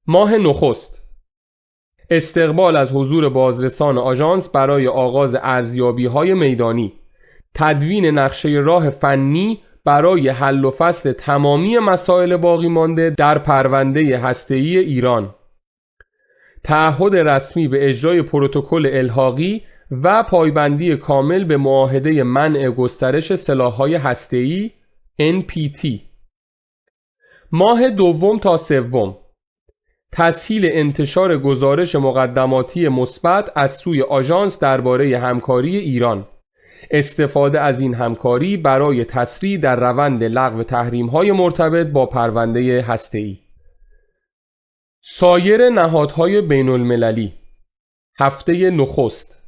ماه نخست استقبال از حضور بازرسان آژانس برای آغاز ارزیابی‌های میدانی، تدوین نقشه راه فنی برای حل و فصل تمامی مسائل باقی مانده در پرونده هسته‌ای ایران، تعهد رسمی به اجرای پروتکل الحاقی و پایبندی کامل به معاهده منع گسترش سلاح‌های هسته‌ای NPT. ماه دوم تا سوم تسهیل انتشار گزارش مقدماتی مثبت از سوی آژانس درباره همکاری ایران، استفاده از این همکاری برای تسریع در روند لغو تحریم‌های مرتبط با پرونده هسته‌ای. سایر نهادهای بین المللی. هفته نخست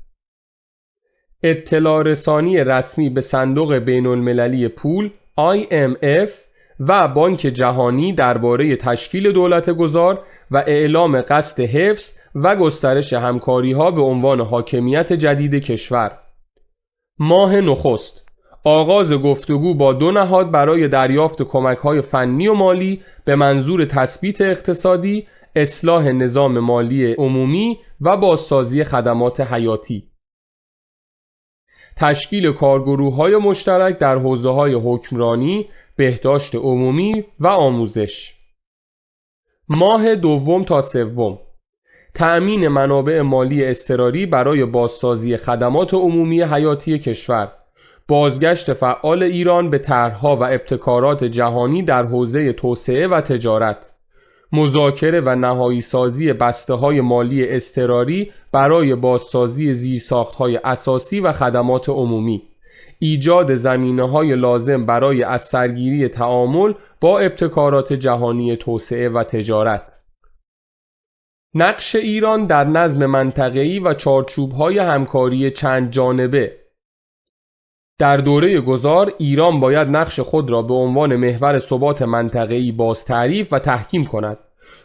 اطلاع رسانی رسمی به صندوق بین المللی پول IMF و بانک جهانی درباره تشکیل دولت گذار و اعلام قصد حفظ و گسترش همکاری‌ها به عنوان حاکمیت جدید کشور. ماه نخست آغاز گفتگو با دو نهاد برای دریافت کمک‌های فنی و مالی به منظور تثبیت اقتصادی، اصلاح نظام مالی عمومی و بازسازی خدمات حیاتی. تشکیل کارگروه‌های مشترک در حوزه‌های حکمرانی، بهداشت عمومی و آموزش. ماه دوم تا سوم تأمین منابع مالی اضطراری برای بازسازی خدمات عمومی حیاتی کشور، بازگشت فعال ایران به طرح‌ها و ابتکارات جهانی در حوزه توسعه و تجارت، مذاکره و نهایی سازی بسته‌های مالی اضطراری برای بازسازی زیرساخت‌های اساسی و خدمات عمومی، ایجاد زمینه‌های لازم برای از سرگیری تعامل با ابتکارات جهانی توسعه و تجارت. نقش ایران در نظم منطقه‌ای و چارچوب‌های همکاری چند جانبه. در دوره گذار ایران باید نقش خود را به عنوان محور ثبات منطقه‌ای باز تعریف و تحکیم کند.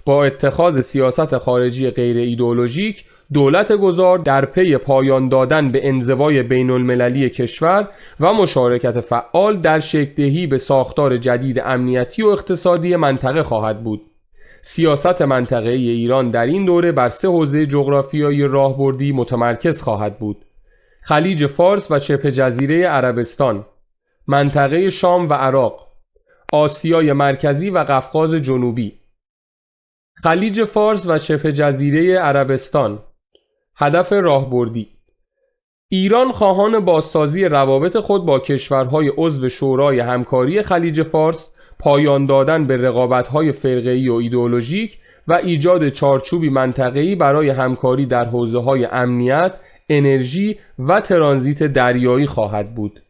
با اتخاذ سیاست خارجی غیر ایدئولوژیک، دولت گذار در پی پایان دادن به انزوای بین المللی کشور و مشارکت فعال در شکل‌دهی به ساختار جدید امنیتی و اقتصادی منطقه خواهد بود. سیاست منطقه‌ای ایران در این دوره بر 3 حوزه جغرافیایی راهبردی متمرکز خواهد بود: خلیج فارس و شبه جزیره عربستان، منطقه شام و عراق، آسیای مرکزی و قفقاز جنوبی. خلیج فارس و شبه جزیره عربستان. هدف راهبردی: ایران خواهان بازسازی روابط خود با کشورهای عضو شورای همکاری خلیج فارس، پایان دادن به رقابت‌های فرقه‌ای و ایدئولوژیک و ایجاد چارچوبی منطقه‌ای برای همکاری در حوزه‌های امنیت، انرژی و ترانزیت دریایی خواهد بود.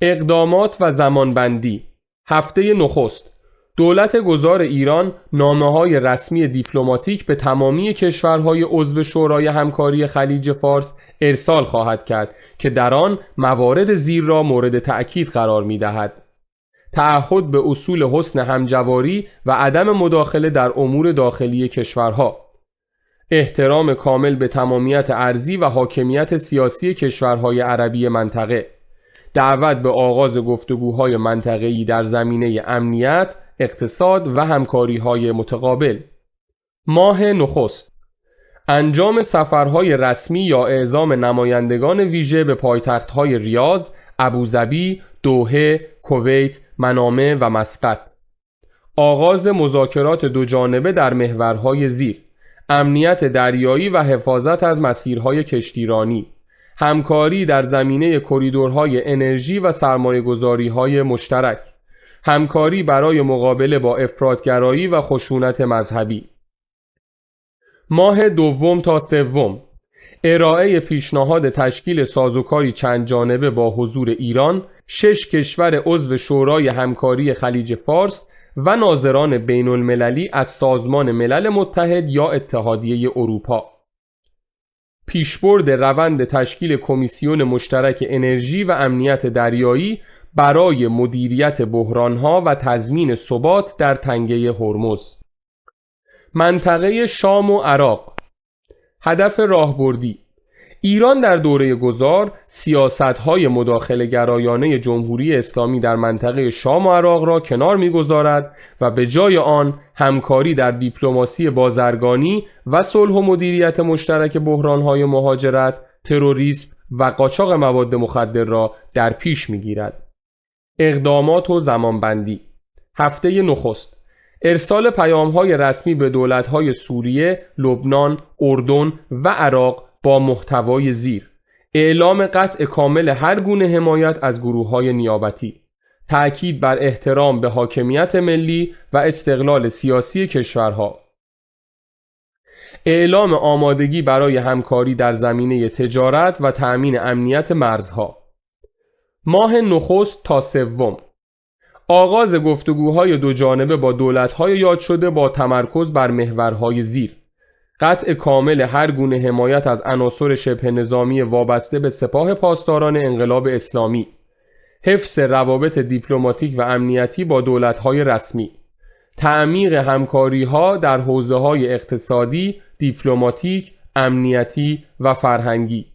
اقدامات و زمانبندی. هفته نخست دولت گذار ایران نامه‌های رسمی دیپلماتیک به تمامی کشورهای عضو شورای همکاری خلیج فارس ارسال خواهد کرد که در آن موارد زیر را مورد تأکید قرار می‌دهد: تعهد به اصول حسن همجواری و عدم مداخله در امور داخلی کشورها، احترام کامل به تمامیت ارضی و حاکمیت سیاسی کشورهای عربی منطقه، دعوت به آغاز گفتگوهای منطقه‌ای در زمینه امنیت، اقتصاد و همکاری‌های متقابل. ماه نخست، انجام سفرهای رسمی یا اعزام نمایندگان ویژه به پایتخت‌های ریاض، ابوظبی، دوحه، کویت، منامه و مسقط. آغاز مذاکرات دوجانبه در محورهای زیر: امنیت دریایی و حفاظت از مسیرهای کشتیرانی، همکاری در زمینه کریدورهای انرژی و سرمایه‌گذاری‌های مشترک، همکاری برای مقابله با افراط‌گرایی و خشونت مذهبی. ماه دوم تا سوم، ارائه پیشنهاد تشکیل سازوکاری چند جانبه با حضور ایران، 6 کشور عضو شورای همکاری خلیج فارس و ناظران بین المللی از سازمان ملل متحد یا اتحادیه اروپا. پیشبرد روند تشکیل کمیسیون مشترک انرژی و امنیت دریایی برای مدیریت بحرانها و تضمین ثبات در تنگه هرمز. منطقه شام و عراق. هدف راهبردی: ایران در دوره گذار سیاست‌های مداخله گرایانه جمهوری اسلامی در منطقه شام و عراق را کنار می‌گذارد و به جای آن همکاری در دیپلماسی بازرگانی و صلح و مدیریت مشترک بحران‌های مهاجرت، تروریسم و قاچاق مواد مخدر را در پیش می‌گیرد. اقدامات و زمانبندی. هفته نخست، ارسال پیام‌های رسمی به دولت‌های سوریه، لبنان، اردن و عراق با محتوای زیر: اعلام قطع کامل هر گونه حمایت از گروه‌های نیابتی، تأکید بر احترام به حاکمیت ملی و استقلال سیاسی کشورها، اعلام آمادگی برای همکاری در زمینه تجارت و تأمین امنیت مرزها. ماه نخست تا سوم، آغاز گفتگوهای دوجانبه با دولت‌های یاد شده با تمرکز بر محورهای زیر: قطع کامل هر گونه حمایت از عناصر شبه نظامی وابسته به سپاه پاسداران انقلاب اسلامی، حفظ روابط دیپلماتیک و امنیتی با دولت‌های رسمی، تعمیق همکاری‌ها در حوزه‌های اقتصادی، دیپلماتیک، امنیتی و فرهنگی،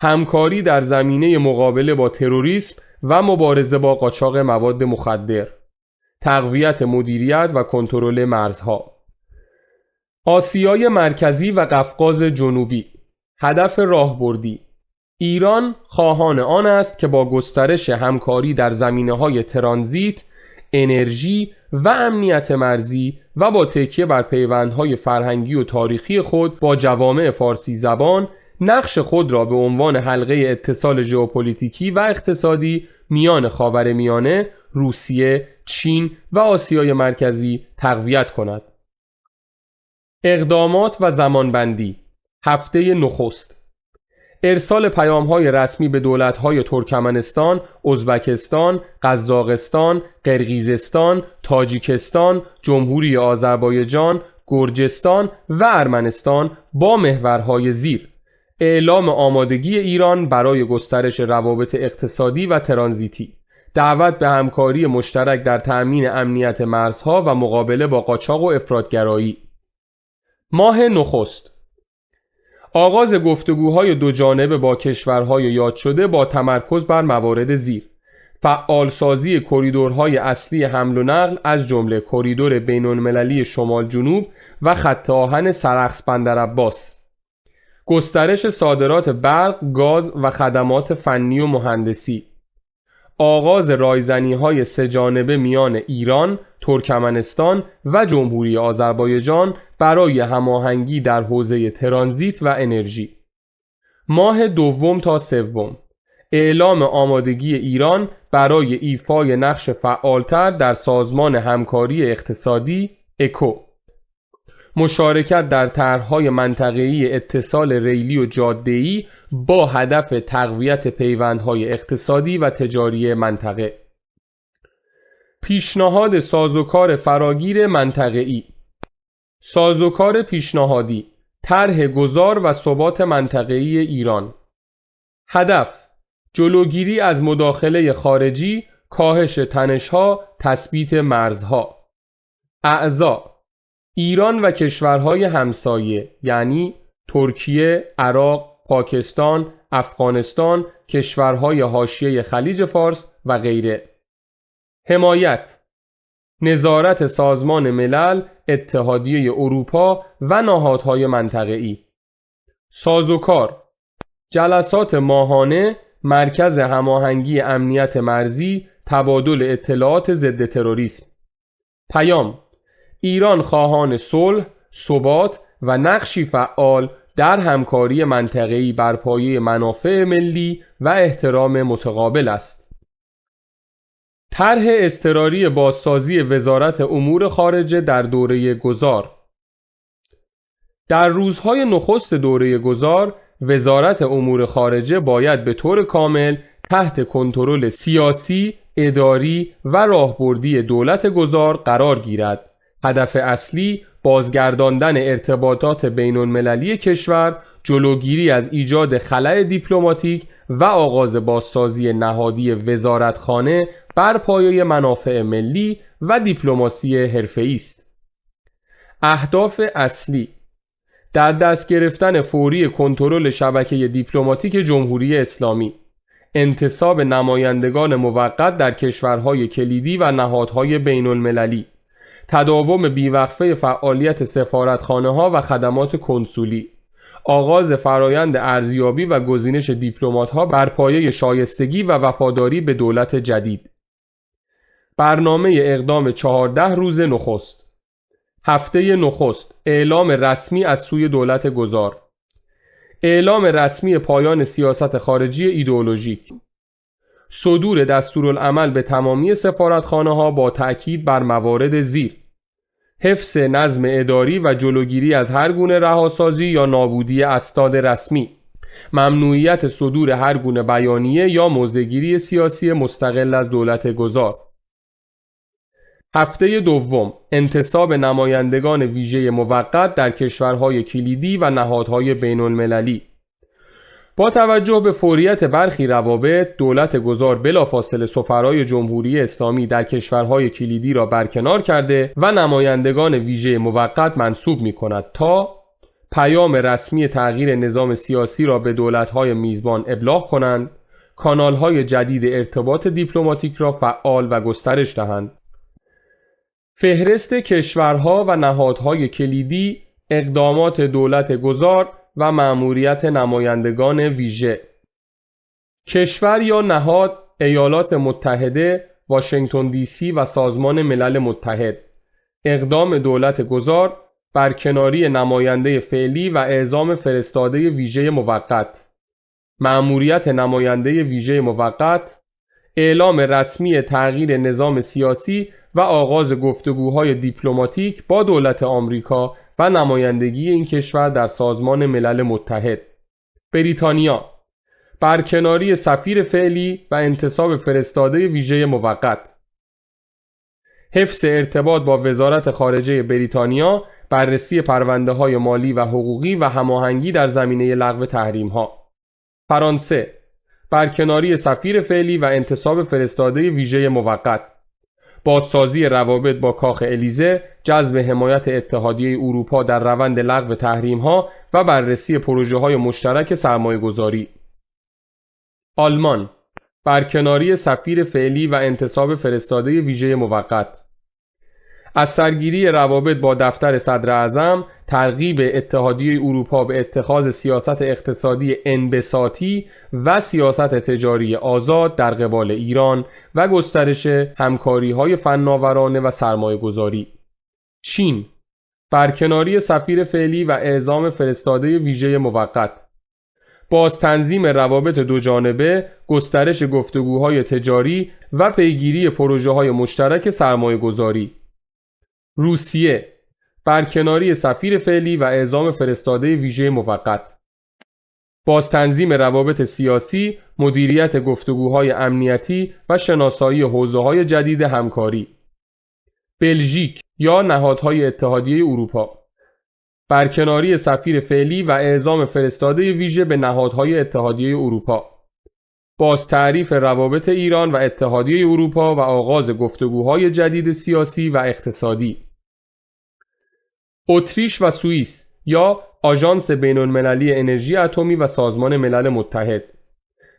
همکاری در زمینه مقابله با تروریسم و مبارزه با قاچاق مواد مخدر، تقویت مدیریت و کنترل مرزها. آسیای مرکزی و قفقاز جنوبی. هدف راهبردی: ایران خواهان آن است که با گسترش همکاری در زمینه‌های ترانزیت، انرژی و امنیت مرزی و با تکیه بر پیوندهای فرهنگی و تاریخی خود با جوامع فارسی زبان، نقش خود را به عنوان حلقه اتصال ژئوپلیتیکی و اقتصادی میان خاورمیانه، روسیه، چین و آسیای مرکزی تقویت کند. اقدامات و زمانبندی. هفته نخست، ارسال پیام‌های رسمی به دولت‌های ترکمنستان، ازبکستان، قزاقستان، قرقیزستان، تاجیکستان، جمهوری آذربایجان، گرجستان و ارمنستان با محورهای زیر: اعلام آمادگی ایران برای گسترش روابط اقتصادی و ترانزیتی، دعوت به همکاری مشترک در تأمین امنیت مرزها و مقابله با قاچاق و افراط‌گرایی. ماه نخست، آغاز گفتگوهای دوجانبه با کشورهای یاد شده با تمرکز بر موارد زیر: فعالسازی کریدورهای اصلی حمل و نقل از جمله کریدور بین‌المللی شمال جنوب و خط آهن سرخس بندرعباس، گسترش صادرات برق، گاز و خدمات فنی و مهندسی، آغاز رایزنی‌های سه‌جانبه میان ایران، ترکمنستان و جمهوری آذربایجان برای هماهنگی در حوزه ترانزیت و انرژی. ماه دوم تا سوم، اعلام آمادگی ایران برای ایفای نقش فعالتر در سازمان همکاری اقتصادی اکو، مشارکت در طرح‌های منطقه‌ای اتصال ریلی و جاده‌ای با هدف تقویت پیوندهای اقتصادی و تجاری منطقه. پیشنهاد سازوکار فراگیر منطقه‌ای. سازوکار پیشنهادی: طرح گذار و ثبات منطقه‌ای ایران. هدف: جلوگیری از مداخله خارجی، کاهش تنش‌ها، تثبیت مرزها. اعضا: ایران و کشورهای همسایه یعنی ترکیه، عراق، پاکستان، افغانستان، کشورهای حاشیه خلیج فارس و غیره. حمایت: نظارت سازمان ملل، اتحادیه اروپا و نهادهای منطقه‌ای. سازوکار: جلسات ماهانه، مرکز هماهنگی امنیت مرزی، تبادل اطلاعات ضد تروریسم. پیام: ایران خواهان صلح، ثبات و نقشی فعال در همکاری منطقه‌ای بر پایه منافع ملی و احترام متقابل است. طرح اضطراری بازسازی وزارت امور خارجه در دوره گذار. در روزهای نخست دوره گذار، وزارت امور خارجه باید به طور کامل تحت کنترل سیاسی، اداری و راهبردی دولت گذار قرار گیرد. هدف اصلی بازگرداندن ارتباطات بین المللی کشور، جلوگیری از ایجاد خلأ دیپلماتیک و آغاز بازسازی نهادی وزارتخانه بر پایه منافع ملی و دیپلماسی حرفه‌ای است. اهداف اصلی: در دست گرفتن فوری کنترل شبکه دیپلماتیک جمهوری اسلامی، انتصاب نمایندگان موقت در کشورهای کلیدی و نهادهای بین المللی، تداوم بیوقفه فعالیت سفارتخانه‌ها و خدمات کنسولی، آغاز فرایند ارزیابی و گزینش دیپلمات‌ها بر پایه شایستگی و وفاداری به دولت جدید. برنامه اقدام 14 روز نخست. هفته نخست: اعلام رسمی از سوی دولت گذار. اعلام رسمی پایان سیاست خارجی ایدئولوژیک. صدور دستورالعمل به تمامی سفارتخانه‌ها با تأکید بر موارد زیر: حفظ نظم اداری و جلوگیری از هر گونه رهاسازی یا نابودی اسناد رسمی، ممنوعیت صدور هر گونه بیانیه یا موضع‌گیری سیاسی مستقل از دولت گذار. هفته دوم: انتصاب نمایندگان ویژه موقت در کشورهای کلیدی و نهادهای بین المللی. با توجه به فوریت برخی روابط، دولت گذار بلافاصله سفرای جمهوری اسلامی در کشورهای کلیدی را برکنار کرده و نمایندگان ویژه موقت منصوب می‌کند تا پیام رسمی تغییر نظام سیاسی را به دولت‌های میزبان ابلاغ کنند، کانال‌های جدید ارتباط دیپلماتیک را فعال و گسترش دهند. فهرست کشورها و نهادهای کلیدی، اقدامات دولت گذار و مأموریت نمایندگان ویژه. کشور یا نهاد: ایالات متحده، واشنگتن دی سی و سازمان ملل متحد. اقدام دولت گذار: برکناری نماینده فعلی و اعزام فرستاده ویژه موقت. مأموریت نماینده ویژه موقت: اعلام رسمی تغییر نظام سیاسی و آغاز گفتگوهای دیپلماتیک با دولت آمریکا و نمایندگی این کشور در سازمان ملل متحد. بریتانیا: برکناری سفیر فعلی و انتصاب فرستاده ویژه موقت. حفظ ارتباط با وزارت خارجه بریتانیا، بررسی پرونده‌های مالی و حقوقی و هماهنگی در زمینه لغو تحریم‌ها. فرانسه: برکناری سفیر فعلی و انتصاب فرستاده ویژه موقت. بازسازی روابط با کاخ الیزه، جذب حمایت اتحادیه اروپا در روند لغو تحریم‌ها و بررسی پروژه‌های مشترک سرمایه‌گذاری. آلمان: برکناری سفیر فعلی و انتصاب فرستاده ویژه موقت. از سرگیری روابط با دفتر صدر اعظم، ترغیب اتحادیه اروپا به اتخاذ سیاست اقتصادی انبساطی و سیاست تجاری آزاد در قبال ایران و گسترش همکاری‌های فناورانه و سرمایه‌گذاری. چین: برکناری سفیر فعلی و اعزام فرستاده ویژه موقت. باز تنظیم روابط دو جانبه، گسترش گفتگوهای تجاری و پیگیری پروژه‌های مشترک سرمایه‌گذاری. روسیه: برکناری سفیر فعلی و اعزام فرستاده ویژه موقت. باز تنظیم روابط سیاسی، مدیریت گفتگوهای امنیتی و شناسایی حوزه‌های جدید همکاری. بلژیک یا نهادهای اتحادیه اروپا: برکناری سفیر فعلی و اعزام فرستاده ویژه به نهادهای اتحادیه اروپا. باز تعریف روابط ایران و اتحادیه اروپا و آغاز گفتگوهای جدید سیاسی و اقتصادی. اتریش و سوئیس یا آژانس بین‌المللی انرژی اتمی و سازمان ملل متحد،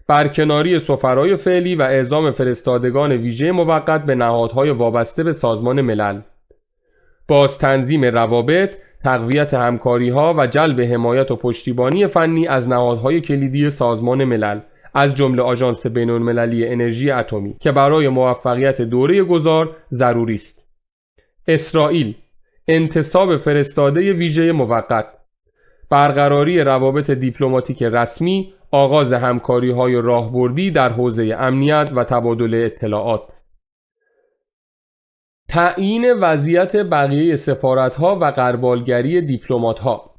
برکناری سفرای فعلی و اعزام فرستادگان ویژه موقت به نهادهای وابسته به سازمان ملل، باز تنظیم روابط، تقویت همکاری‌ها و جلب حمایت و پشتیبانی فنی از نهادهای کلیدی سازمان ملل از جمله آژانس بین‌المللی انرژی اتمی که برای موفقیت دوره گذار ضروری است. اسرائیل، انتصاب فرستاده ویژه موقت، برقراری روابط دیپلماتیک رسمی، آغاز همکاری‌های راهبردی در حوزه امنیت و تبادل اطلاعات. تعیین وضعیت بقیه سفارت‌ها و غربالگری دیپلمات‌ها.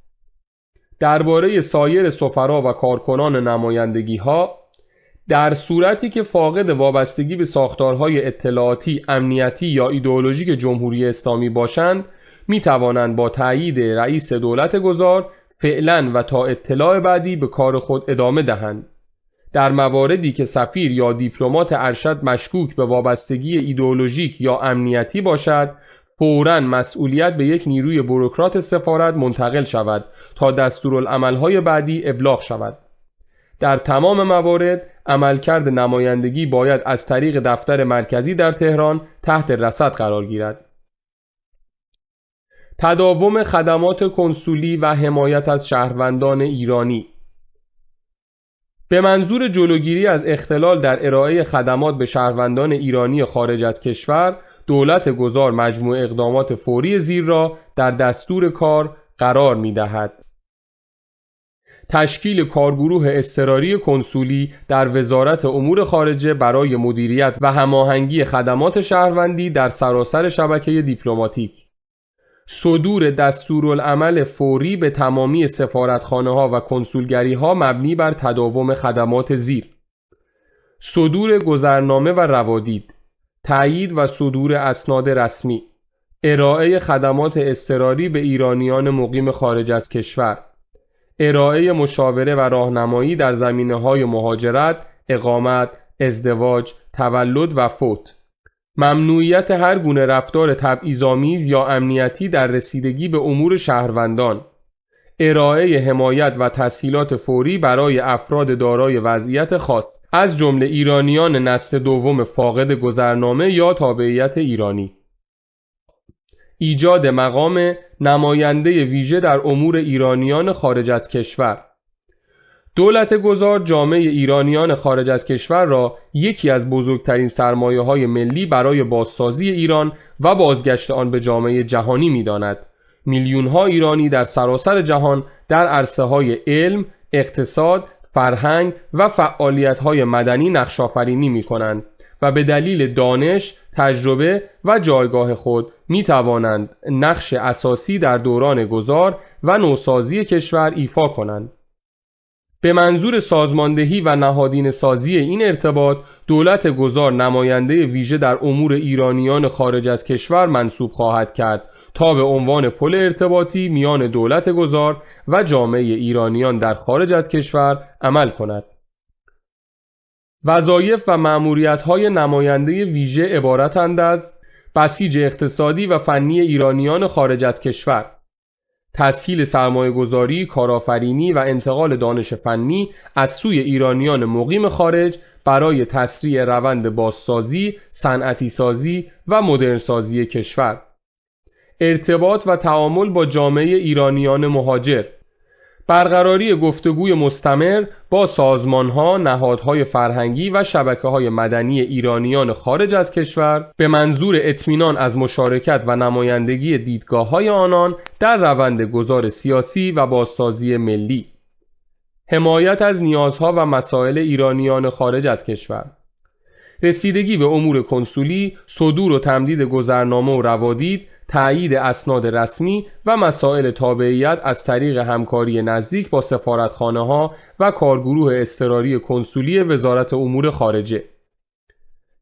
درباره سایر سفرا و کارکنان نمایندگی‌ها، در صورتی که فاقد وابستگی به ساختارهای اطلاعاتی، امنیتی یا ایدئولوژیک جمهوری اسلامی باشند، می‌توانند با تأیید رئیس دولت گذار فعلاً و تا اطلاع بعدی به کار خود ادامه دهند. در مواردی که سفیر یا دیپلمات ارشد مشکوک به وابستگی ایدئولوژیک یا امنیتی باشد، فوراً مسئولیت به یک نیروی بوروکرات سفارت منتقل شود تا دستورالعمل‌های بعدی ابلاغ شود. در تمام موارد عملکرد نمایندگی باید از طریق دفتر مرکزی در تهران تحت رصد قرار گیرد. تداوم خدمات کنسولی و حمایت از شهروندان ایرانی. به منظور جلوگیری از اختلال در ارائه خدمات به شهروندان ایرانی خارج از کشور، دولت گذار مجموعه اقدامات فوری زیر را در دستور کار قرار می‌دهد. تشکیل کارگروه اضطراری کنسولی در وزارت امور خارجه برای مدیریت و هماهنگی خدمات شهروندی در سراسر شبکه دیپلماتیک. صدور دستورالعمل فوری به تمامی سفارتخانه‌ها و کنسولگری‌ها مبنی بر تداوم خدمات زیر. صدور گذرنامه و روادید، تأیید و صدور اسناد رسمی، ارائه خدمات اضطراری به ایرانیان مقیم خارج از کشور، ارائه مشاوره و راهنمایی در زمینه‌های مهاجرت، اقامت، ازدواج، تولد و فوت، ممنوعیت هر گونه رفتار تبعیض‌آمیز یا امنیتی در رسیدگی به امور شهروندان، ارائه حمایت و تسهیلات فوری برای افراد دارای وضعیت خاص از جمله ایرانیان نسل دوم فاقد گذرنامه یا تابعیت ایرانی، ایجاد مقام نماینده ویژه در امور ایرانیان خارج از کشور. دولت گذار جامعه ایرانیان خارج از کشور را یکی از بزرگترین سرمایه‌های ملی برای بازسازی ایران و بازگشت آن به جامعه جهانی می‌داند. میلیون‌ها ایرانی در سراسر جهان در عرصه‌های علم، اقتصاد، فرهنگ و فعالیت‌های مدنی نقش‌آفرینی می‌کنند و به دلیل دانش، تجربه و جایگاه خود می‌توانند نقش اساسی در دوران گذار و نوسازی کشور ایفا کنند. به منظور سازماندهی و نهادینه سازی این ارتباط، دولت گذار نماینده ویژه در امور ایرانیان خارج از کشور منصوب خواهد کرد تا به عنوان پل ارتباطی میان دولت گذار و جامعه ایرانیان در خارج از کشور عمل کند. وظایف و مأموریت‌های نماینده ویژه عبارتند از بسیج اقتصادی و فنی ایرانیان خارج از کشور، تسهیل سرمایه‌گذاری، کارآفرینی و انتقال دانش فنی از سوی ایرانیان مقیم خارج برای تسریع روند بازسازی، صنعتی سازی و مدرنسازی کشور، ارتباط و تعامل با جامعه ایرانیان مهاجر، برقراری گفتگوی مستمر با سازمان‌ها، نهادهای فرهنگی و شبکه‌های مدنی ایرانیان خارج از کشور به منظور اطمینان از مشارکت و نمایندگی دیدگاه‌های آنان در روند گذار سیاسی و بازسازی ملی، حمایت از نیازها و مسائل ایرانیان خارج از کشور، رسیدگی به امور کنسولی، صدور و تمدید گذرنامه و روادید، تأیید اسناد رسمی و مسائل تابعیت از طریق همکاری نزدیک با سفارتخانه‌ها و کارگروه اضطراری کنسولی وزارت امور خارجه،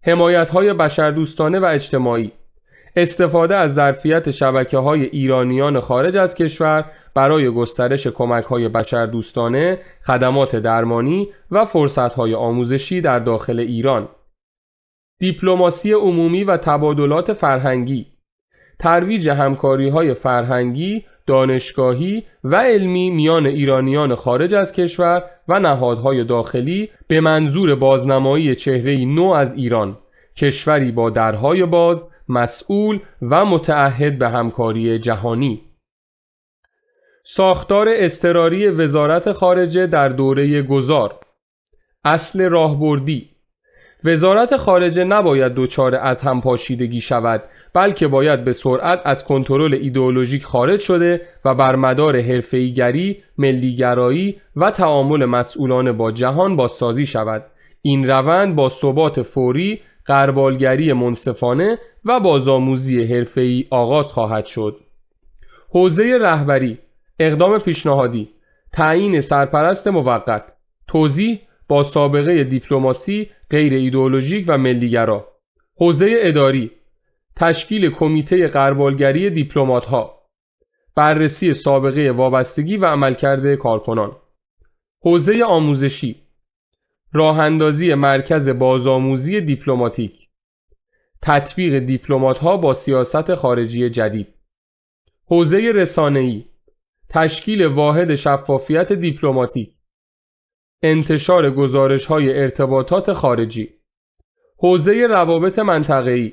حمایت‌های بشردوستانه و اجتماعی، استفاده از ظرفیت شبکه‌های ایرانیان خارج از کشور برای گسترش کمک‌های بشردوستانه، خدمات درمانی و فرصت‌های آموزشی در داخل ایران، دیپلماسی عمومی و تبادلات فرهنگی، ترویج همکاری‌های فرهنگی، دانشگاهی و علمی میان ایرانیان خارج از کشور و نهادهای داخلی به منظور بازنمایی چهره‌ای نو از ایران، کشوری با درهای باز، مسئول و متعهد به همکاری جهانی. ساختار اضطراری وزارت خارجه در دوره گذار. اصل راهبردی: وزارت خارجه نباید دچار اتهم پاشیدگی شود، بلکه باید به سرعت از کنترل ایدئولوژیک خارج شده و بر مدار حرفه‌ای‌گری، ملی‌گرایی و تعامل مسئولانه با جهان بازسازی شود. این روند با ثبات فوری، غربالگری منصفانه و بازآموزی حرفه‌ای آغاز خواهد شد. حوزه رهبری: اقدام پیشنهادی: تعیین سرپرست موقت. توضیح: با سابقه دیپلماسی، غیر ایدئولوژیک و ملی‌گرا. حوزه اداری: تشکیل کمیته غربالگری دیپلمات‌ها. بررسی سابقه وابستگی و عملکرد کارکنان. حوزه آموزشی: راه‌اندازی مرکز بازآموزی دیپلماتیک. تطبیق دیپلمات‌ها با سیاست خارجی جدید. حوزه رسانه‌ای: تشکیل واحد شفافیت دیپلماتیک. انتشار گزارش‌های ارتباطات خارجی. حوزه روابط منطقه‌ای: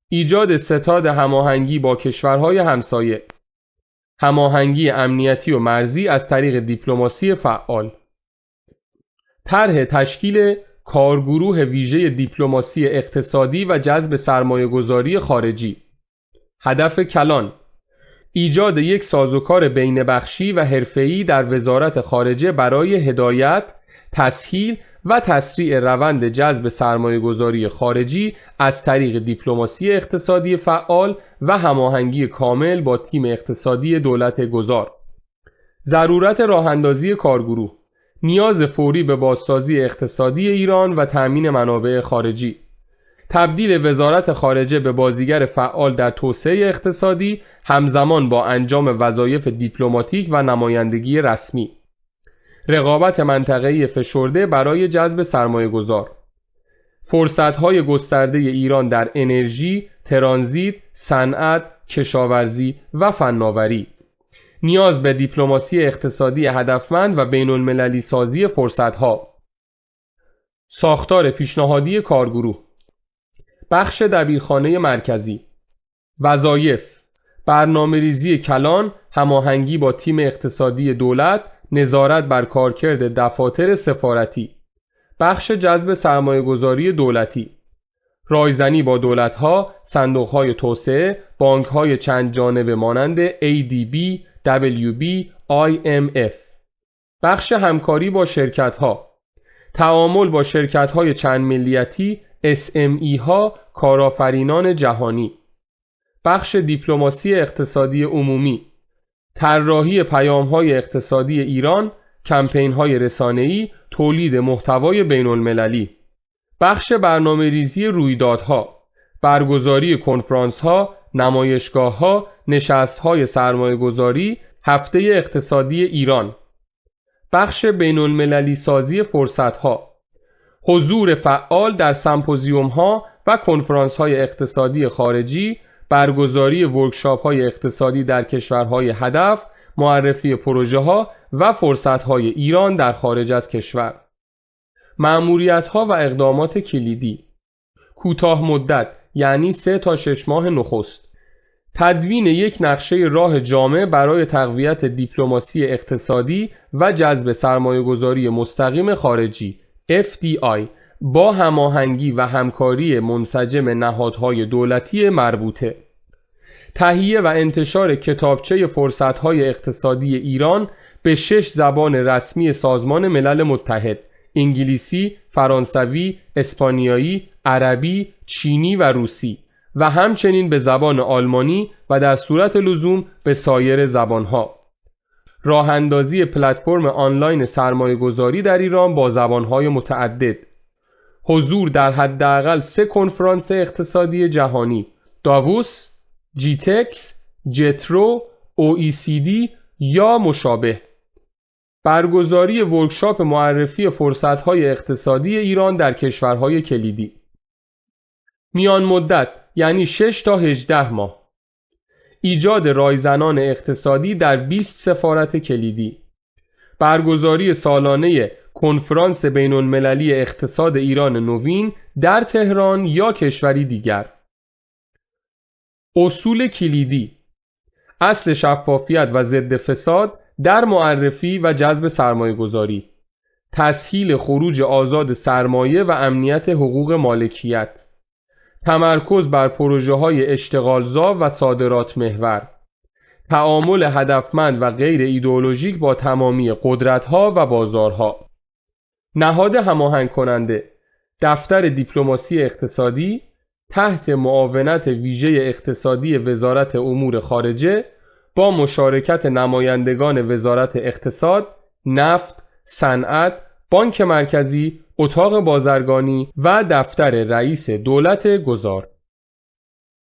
ایجاد ستاد هماهنگی با کشورهای همسایه. هماهنگی امنیتی و مرزی از طریق دیپلماسی فعال. طرح تشکیل کارگروه ویژه دیپلماسی اقتصادی و جذب سرمایه‌گذاری خارجی. هدف کلان: ایجاد یک سازوکار بین‌بخشی و حرفه‌ای در وزارت خارجه برای هدایت، تسهیل و تسریع روند جذب سرمایه‌گذاری خارجی از طریق دیپلماسی اقتصادی فعال و هماهنگی کامل با تیم اقتصادی دولت گذار. ضرورت راه‌اندازی کارگروه: نیاز فوری به بازسازی اقتصادی ایران و تأمین منابع خارجی. تبدیل وزارت خارجه به بازیگر فعال در توسعه اقتصادی همزمان با انجام وظایف دیپلماتیک و نمایندگی رسمی. رقابت منطقه‌ای فشرده برای جذب سرمایه‌گذار. فرصت‌های گسترده ایران در انرژی، ترانزیت، صنعت، کشاورزی و فناوری. نیاز به دیپلماسی اقتصادی هدفمند و بین‌المللی سازی فرصت‌ها. ساختار پیشنهادی کارگروه. بخش دبیرخانه مرکزی. وظایف: برنامه‌ریزی کلان، هماهنگی با تیم اقتصادی دولت، نظارت بر کارکرد دفاتر سفارتی. بخش جذب سرمایه‌گذاری دولتی: رایزنی با دولت‌ها، صندوق‌های توسعه، بانک‌های چند جانبه مانند ADB، WB، IMF. بخش همکاری با شرکت‌ها: تعامل با شرکت‌های چند ملیتی، SME ها، کارآفرینان جهانی. بخش دیپلماسی اقتصادی عمومی: طراحی پیام‌های اقتصادی ایران، کمپین‌های رسانه‌ای، تولید محتوای بین‌المللی. بخش برنامه‌ریزی رویدادها: برگزاری کنفرانس‌ها، نمایشگاه‌ها، نشست‌های سرمایه‌گذاری، هفته اقتصادی ایران. بخش بین‌المللی سازی فرصت‌ها: حضور فعال در سمپوزیوم‌ها و کنفرانس‌های اقتصادی خارجی، برگزاری ورکشاپ‌های اقتصادی در کشورهای هدف، معرفی پروژه‌ها و فرصت‌های ایران در خارج از کشور. مأموریت‌ها و اقدامات کلیدی: کوتاه مدت، یعنی 3 تا 6 ماه نخست. تدوین یک نقشه راه جامع برای تقویت دیپلماسی اقتصادی و جذب سرمایه‌گذاری مستقیم خارجی FDI با هماهنگی و همکاری منسجم نهادهای دولتی مربوطه. تهیه و انتشار کتابچه فرصت‌های اقتصادی ایران به 6 زبان رسمی سازمان ملل متحد: انگلیسی، فرانسوی، اسپانیایی، عربی، چینی و روسی، و همچنین به زبان آلمانی و در صورت لزوم به سایر زبانها. راه اندازی پلتفرم آنلاین سرمایه‌گذاری در ایران با زبانهای متعدد. حضور در حداقل 3 کنفرانس اقتصادی جهانی: داووس، جیتکس، جترو، OECD یا مشابه. برگزاری ورکشاپ معرفی فرصت‌های اقتصادی ایران در کشورهای کلیدی. میان مدت، یعنی 6 تا 18 ماه. ایجاد رایزنان اقتصادی در 20 سفارت کلیدی، برگزاری سالانه کنفرانس بین‌المللی اقتصاد ایران نوین در تهران یا کشوری دیگر. اصول کلیدی: اصل شفافیت و ضد فساد در معرفی و جذب سرمایه‌گذاری، تسهیل خروج آزاد سرمایه و امنیت حقوق مالکیت، تمرکز بر پروژه‌های اشتغالزا و صادرات محور، تعامل هدفمند و غیر ایدئولوژیک با تمامی قدرت‌ها و بازارها. نهاد هماهنگ کننده: دفتر دیپلماسی اقتصادی تحت معاونت ویژه اقتصادی وزارت امور خارجه با مشارکت نمایندگان وزارت اقتصاد، نفت، صنعت، بانک مرکزی، اتاق بازرگانی و دفتر رئیس دولت گذار.